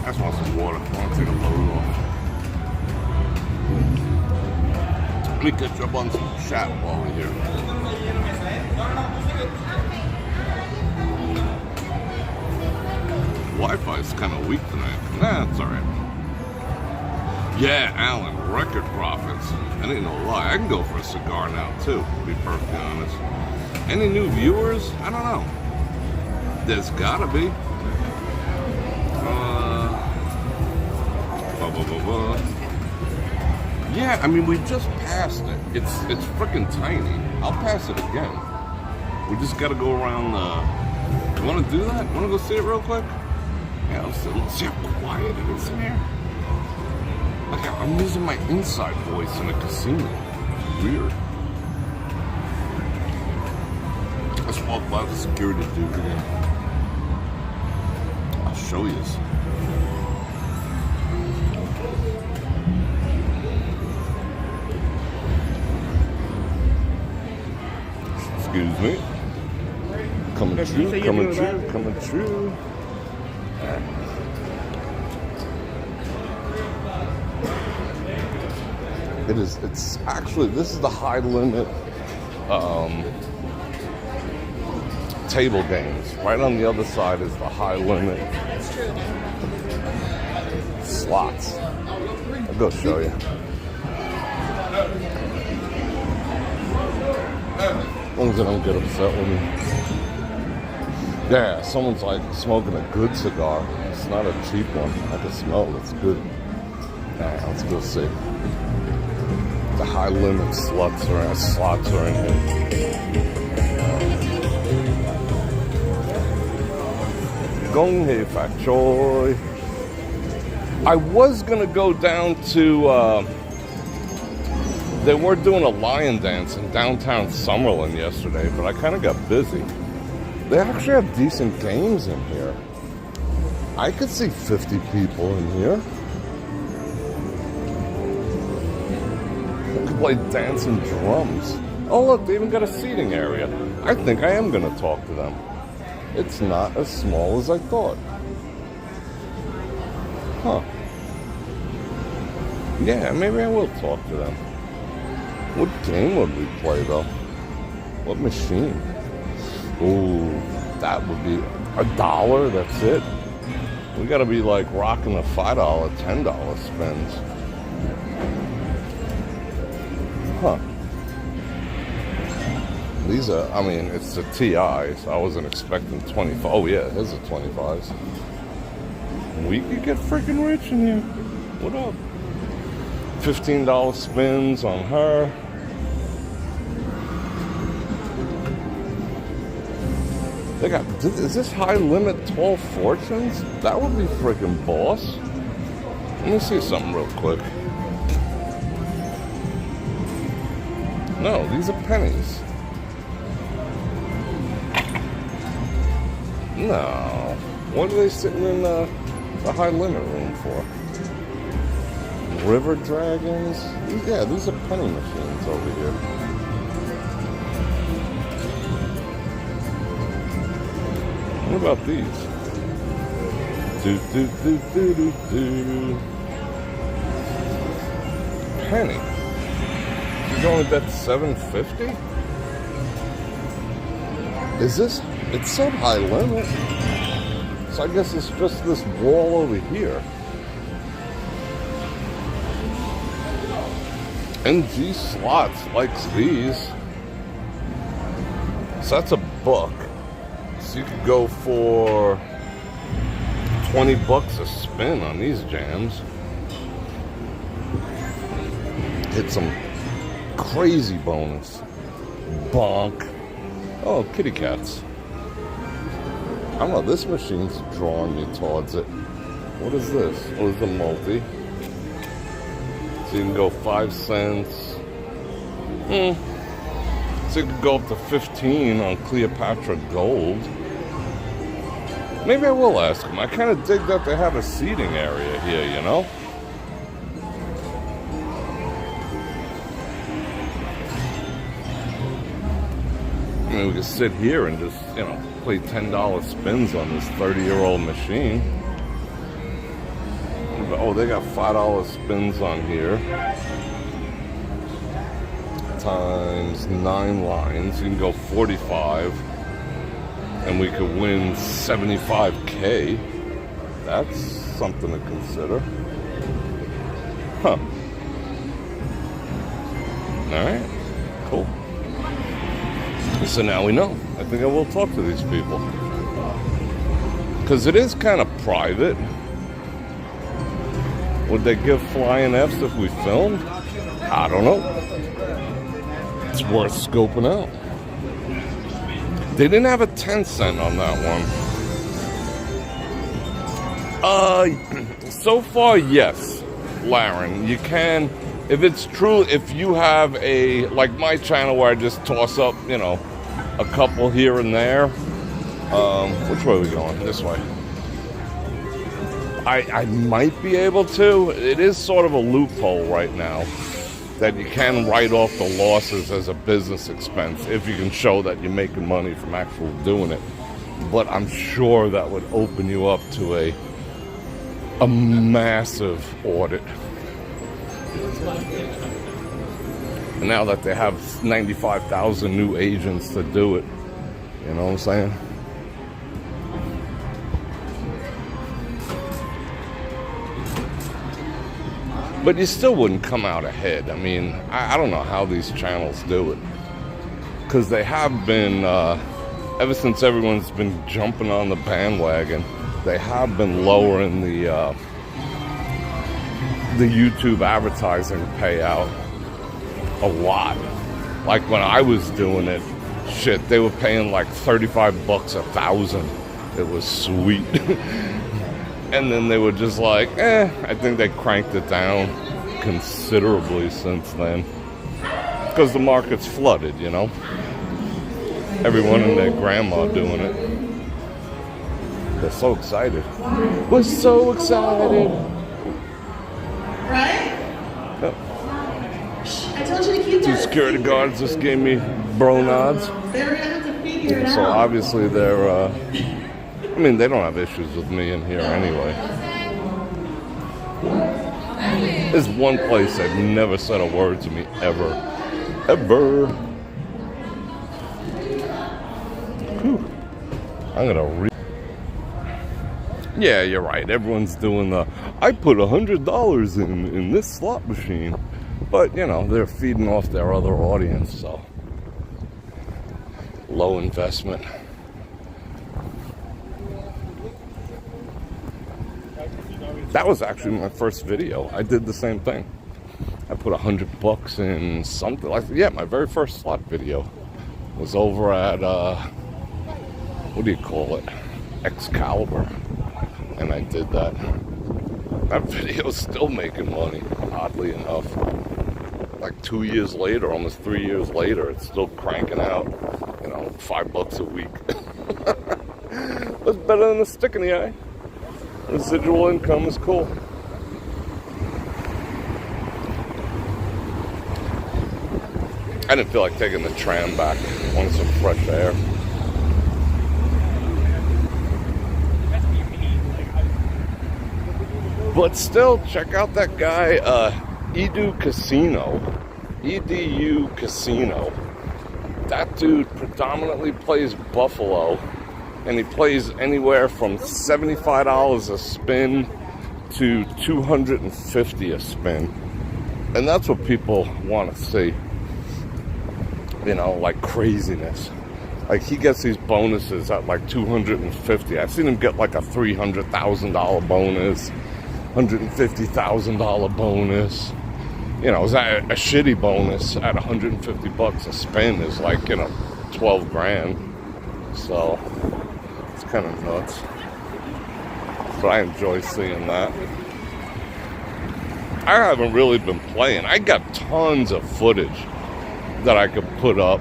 I just want some water. I want to take a load off. Let me catch up on some chat while we're here. Wi-Fi's kind of weak tonight. Nah, it's alright. Yeah, Alan, record profits. I ain't no lie. I can go for a cigar now, too, to be perfectly honest. Any new viewers? I don't know. There's gotta be. Yeah, I mean, we just passed it. It's freaking tiny. I'll pass it again. We just gotta go around the... You wanna do that? Wanna go see it real quick? Yeah, let's see how quiet it is in here. Like, I'm using my inside voice in a casino. Weird. Let's walk by the security dude again. I'll show you. Excuse me. Coming true. It's actually, this is the high limit table games. Right on the other side is the high limit slots. I'll go show you. As long as I don't get upset with me. Yeah, someone's like smoking a good cigar. It's not a cheap one. I can smell it. It's good. Alright, let's go see. The high limit slots are in here. Gong hei fat choy. I was gonna go down to they were doing a lion dance in downtown Summerlin yesterday, but I kind of got busy. They actually have decent games in here. I could see 50 people in here. They could play dancing drums. Oh look, they even got a seating area. I think I am going to talk to them. It's not as small as I thought. Huh. Yeah, maybe I will talk to them. What game would we play though? What machine? Ooh, that would be $1, that's it. We gotta be like rocking the $5, $10 spins. Huh. These are, I mean, it's the TI, so I wasn't expecting 25. Oh yeah, here's a 25s. We could get freaking rich in here. What up? $15 spins on her. They got, is this high limit tall fortunes? That would be freaking boss. Let me see something real quick. No, these are pennies. No. What are they sitting in the high limit room for? River dragons? Yeah, these are penny machines over here. What about these? Do. Penny. She's only bet $7.50? Is this? It said high limit. So I guess it's just this wall over here. NG Slots likes these. So that's $1. So you could go for $20 a spin on these jams. Hit some crazy bonus. Bonk. Oh, kitty cats. I don't know, this machine's drawing me towards it. What is this? Oh, it's a multi. So you can go 5 cents. So you can go up to 15 on Cleopatra Gold. Maybe I will ask them. I kind of dig that they have a seating area here, you know? I mean, we could sit here and just, you know, play $10 spins on this 30-year-old machine. Oh, they got $5 spins on here. Times 9 lines. You can go 45. And we could win 75K. That's something to consider. Huh. Alright. Cool. So now we know. I think I will talk to these people. Because it is kind of private. Would they give flying Fs if we filmed? I don't know. It's worth scoping out. They didn't have a 10 cent on that one. So far, yes, Laren. You can, if it's true, if you have a, like my channel where I just toss up, you know, a couple here and there. Which way are we going? This way. I might be able to. It is sort of a loophole right now that you can write off the losses as a business expense if you can show that you're making money from actually doing it. But I'm sure that would open you up to a massive audit. And now that they have 95,000 new agents to do it, you know what I'm saying? But you still wouldn't come out ahead. I mean, I don't know how these channels do it. Because they have been, ever since everyone's been jumping on the bandwagon, they have been lowering the YouTube advertising payout a lot. Like when I was doing it, shit, they were paying like $35 1,000. It was sweet. And then they were just like, I think they cranked it down considerably since then. Because the market's flooded, you know? Everyone and their grandma doing it. They're so excited. We're so excited. Right? Yep. I told you to keep that. 2 security guards just gave me bro nods. They were gonna have to figure it out. So obviously they're, I mean, they don't have issues with me in here anyway. There's one place they've never said a word to me, ever. Ever. Whew. I'm gonna Yeah, you're right. Everyone's doing the, I put $100 in this slot machine. But, you know, they're feeding off their other audience, so. Low investment. That was actually my first video. I did the same thing. I put $100 in something like, yeah, my very first slot video was over at, what do you call it? Excalibur. And I did that. That video's still making money, oddly enough. Like 2 years later, almost 3 years later, it's still cranking out, you know, $5 a week. That's better than a stick in the eye. Residual income is cool. I didn't feel like taking the tram back. I wanted some fresh air. But still, check out that guy, Edu Casino. EDU Casino. That dude predominantly plays Buffalo, and he plays anywhere from $75 a spin to $250 a spin. And that's what people want to see. You know, like craziness. Like, he gets these bonuses at like $250. I've seen him get like a $300,000 bonus, $150,000 bonus. You know, is that a shitty bonus at $150 a spin is like, you know, 12 grand. So it's kind of nuts. But I enjoy seeing that. I haven't really been playing. I got tons of footage that I could put up.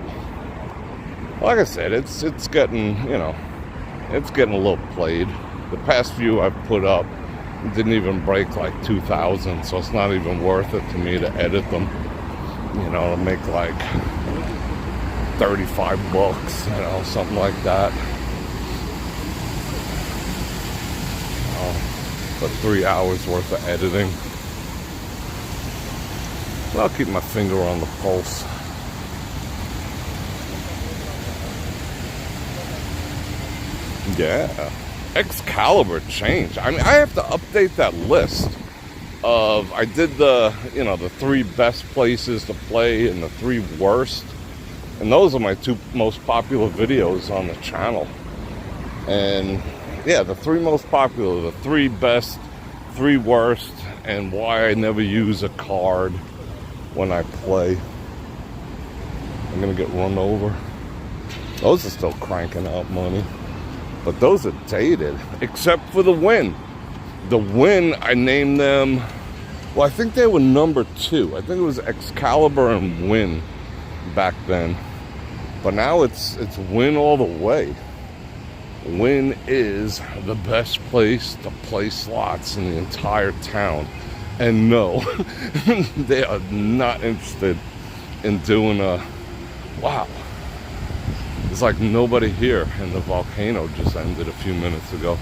Like I said, it's getting, you know, it's getting a little played. The past few I've put up didn't even break like 2,000, so it's not even worth it to me to edit them. You know, to make like 35 bucks, you know, something like that. But 3 hours worth of editing. I'll keep my finger on the pulse. Yeah. Excalibur changed. I mean, I have to update that list of, I did the, you know, the 3 best places to play and the 3 worst. And those are my 2 most popular videos on the channel. And yeah, the 3 most popular, the 3 best, 3 worst, and why I never use a card when I play. I'm gonna get run over. Those are still cranking out money. But those are dated, except for the Win. The Win, I named them, well, I think they were number 2. I think it was Excalibur and Win back then. But now it's Win all the way. Win is the best place to play slots in the entire town. And no, they are not interested in doing a, wow. It's like nobody here, and the volcano just ended a few minutes ago.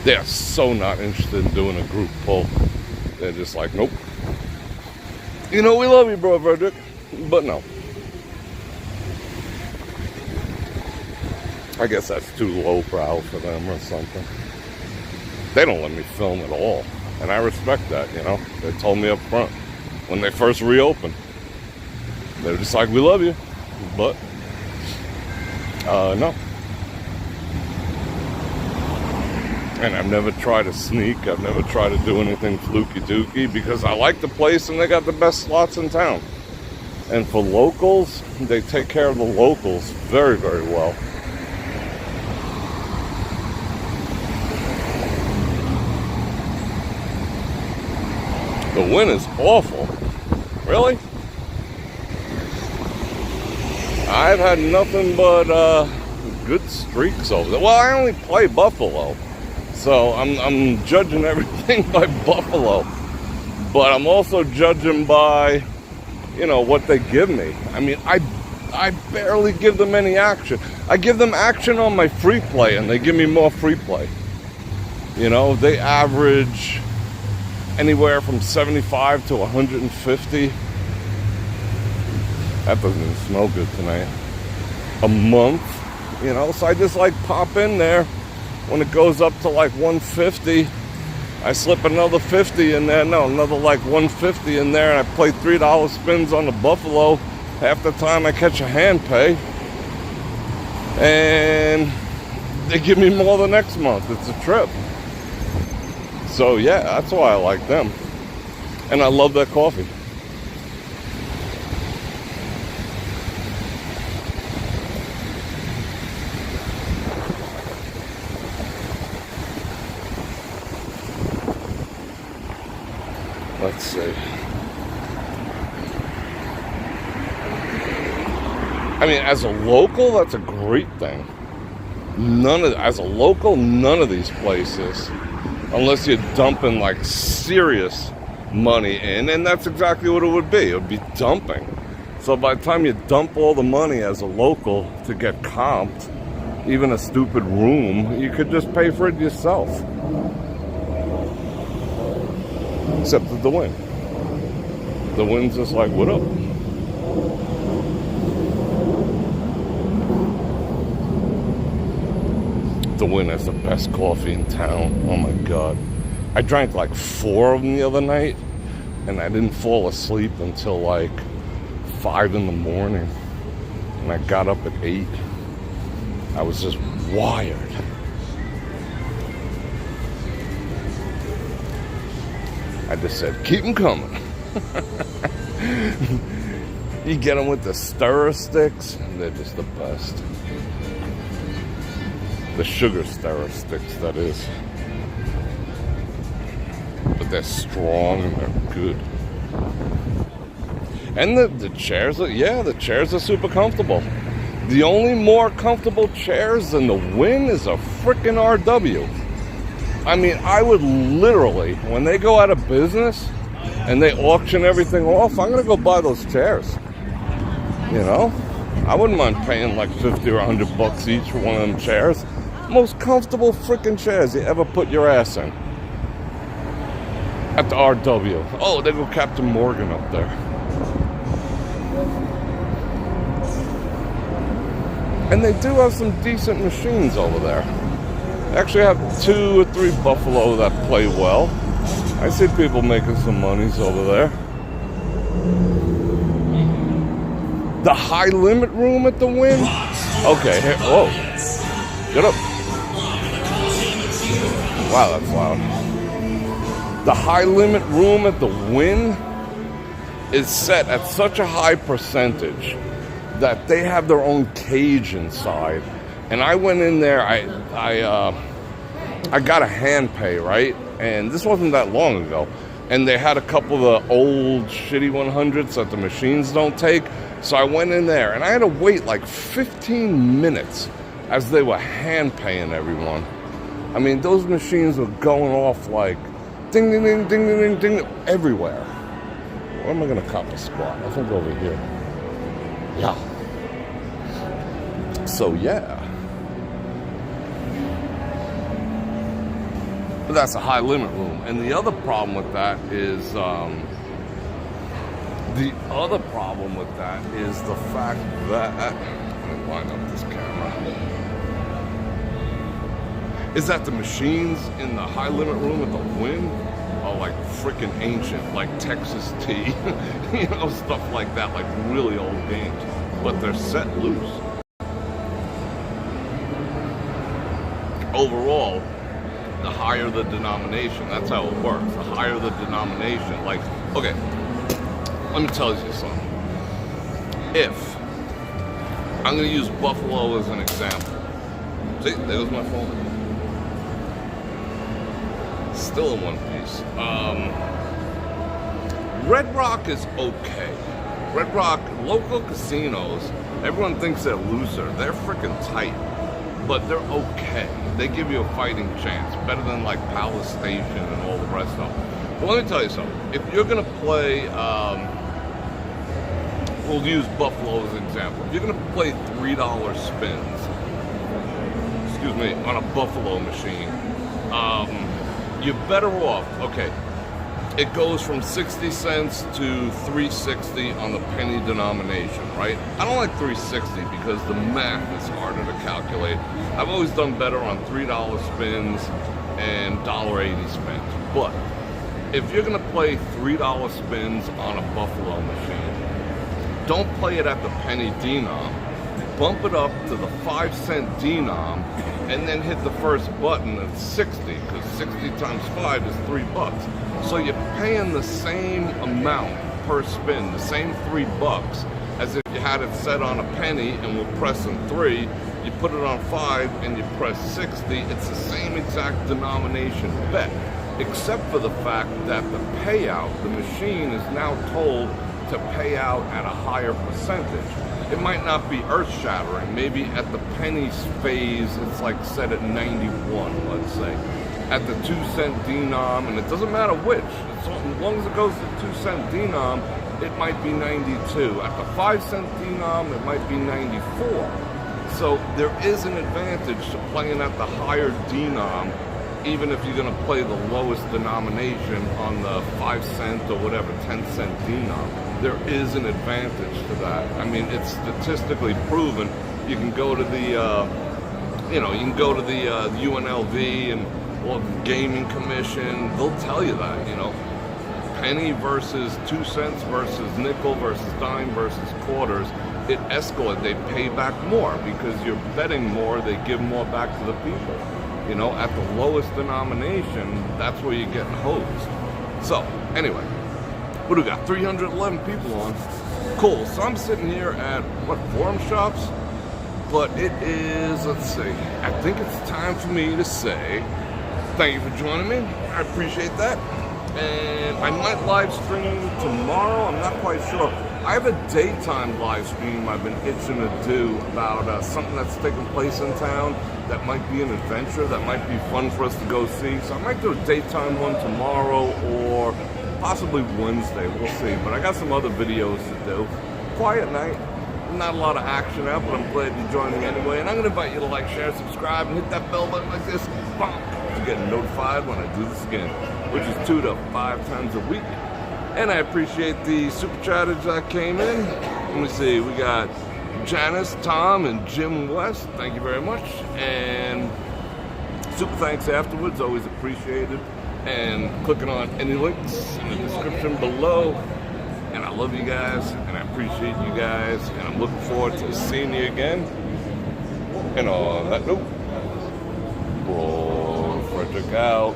They are so not interested in doing a group pull. They're just like, nope. You know, we love you, Bror Fredrik, but no. I guess that's too lowbrow for them or something. They don't let me film at all, and I respect that, you know. They told me up front when they first reopened. They were just like, we love you. But, no. And I've never tried to sneak. I've never tried to do anything fluky-dooky because I like the place and they got the best slots in town. And for locals, they take care of the locals very, very well. The Win is awful. Really? I've had nothing but good streaks over there. Well, I only play Buffalo, so I'm judging everything by Buffalo. But I'm also judging by, you know, what they give me. I mean, I barely give them any action. I give them action on my free play, and they give me more free play. You know, they average anywhere from 75 to 150. That doesn't even smell good tonight. A month, you know, so I just like pop in there. When it goes up to like 150, I slip another 50 in there. No, another like 150 in there, and I play $3 spins on the Buffalo. Half the time I catch a hand pay. And they give me more the next month. It's a trip. So yeah, that's why I like them. And I love their coffee. Let's see. I mean, as a local, that's a great thing. As a local, none of these places, unless you're dumping like serious money in, and that's exactly what it would be. It would be dumping. So by the time you dump all the money as a local to get comped, even a stupid room, you could just pay for it yourself. Except for the wind. The wind's just like, what up? The Wind has the best coffee in town. Oh my God. I drank like 4 of them the other night, and I didn't fall asleep until like 5 in the morning. And I got up at 8. I was just wired. I just said, keep them coming. You get them with the stirrer sticks, and they're just the best. The sugar stirrer sticks, that is. But they're strong and they're good. And the chairs are, yeah, the chairs are super comfortable. The only more comfortable chairs than the Win is a frickin' RW. I mean, I would literally, when they go out of business and they auction everything off, I'm gonna go buy those chairs. You know? I wouldn't mind paying like 50 or 100 bucks each for one of them chairs. Most comfortable frickin' chairs you ever put your ass in. At the RW. Oh, there go Captain Morgan up there. And they do have some decent machines over there. They actually have 2 or 3 Buffalo that play well. I see people making some monies over there. The high limit room at the Win? Okay, here, whoa. Get up. Wow, that's loud. The high limit room at the Win is set at such a high percentage that they have their own cage inside. And I went in there, I got a hand pay, right? And this wasn't that long ago. And they had a couple of the old shitty 100s that the machines don't take. So I went in there and I had to wait like 15 minutes as they were hand paying everyone. I mean, those machines were going off like ding, ding, ding, ding, ding, ding, ding, everywhere. Where am I going to cop a squat? I think over here. Yeah. So, yeah. But that's a high limit room. And the other problem with that is, the fact that, let me line up this camera, is that the machines in the high limit room at the Win are like freaking ancient, like Texas Tea, you know, stuff like that, like really old games. But they're set loose. Overall, the higher the denomination, that's how it works. The higher the denomination, like, okay, let me tell you something. If, I'm going to use Buffalo as an example. See, there's my phone. Still in one piece. Red Rock is okay. Red Rock, local casinos, everyone thinks they're looser. They're freaking tight, but they're okay. They give you a fighting chance, better than like Palace Station and all the rest of them. But let me tell you something. If you're gonna play, we'll use Buffalo as an example. If you're gonna play $3 spins, excuse me, on a Buffalo machine, you're better off, okay, it goes from 60 cents to 360 on the penny denomination, right? I don't like 360 because the math is harder to calculate. I've always done better on $3 spins and $1.80 spins. But if you're gonna play $3 spins on a Buffalo machine, don't play it at the penny denom. Bump it up to the 5-cent denom and then hit the first button at 60, because 60 times 5 is $3. So you're paying the same amount per spin, the same $3 as if you had it set on a penny and we're pressing 3. You put it on 5 and you press 60. It's the same exact denomination bet, except for the fact that the payout, the machine is now told to pay out at a higher percentage. It might not be earth-shattering. Maybe at the penny phase, it's like set at 91, let's say. At the 2-cent denom, and it doesn't matter which, as long as it goes to the 2-cent denom, it might be 92. At the 5-cent denom, it might be 94. So there is an advantage to playing at the higher denom even if you're gonna play the lowest denomination on the 5-cent or whatever 10-cent denom, there is an advantage to that. I mean, it's statistically proven. You can go to the, you can go to the UNLV and or the Gaming Commission. They'll tell you that, penny versus 2 cents versus nickel versus dime versus quarters. It escalates. They pay back more because you're betting more. They give more back to the people. At the lowest denomination, that's where you're getting hosed. So, anyway, what do we got? 311 people on. Cool. So I'm sitting here at, Forum Shops? But it is, let's see, I think it's time for me to say thank you for joining me. I appreciate that. And I might live stream tomorrow. I'm not quite sure. I have a daytime live stream I've been itching to do about something that's taking place in town that might be an adventure, that might be fun for us to go see. So I might do a daytime one tomorrow or possibly Wednesday. We'll see. But I got some other videos to do. Quiet night. Not a lot of action out, but I'm glad you joined me anyway. And I'm going to invite you to like, share, subscribe, and hit that bell button like this. Bonk, to get notified when I do this again, which is 2 to 5 times a week. And I appreciate the super chatters that came in. Let me see. We got Janice, Tom, and Jim West. Thank you very much. And super thanks afterwards. Always appreciated. And clicking on any links in the description below. And I love you guys, and I appreciate you guys, and I'm looking forward to seeing you again. And on that note, Bror Fredrik out.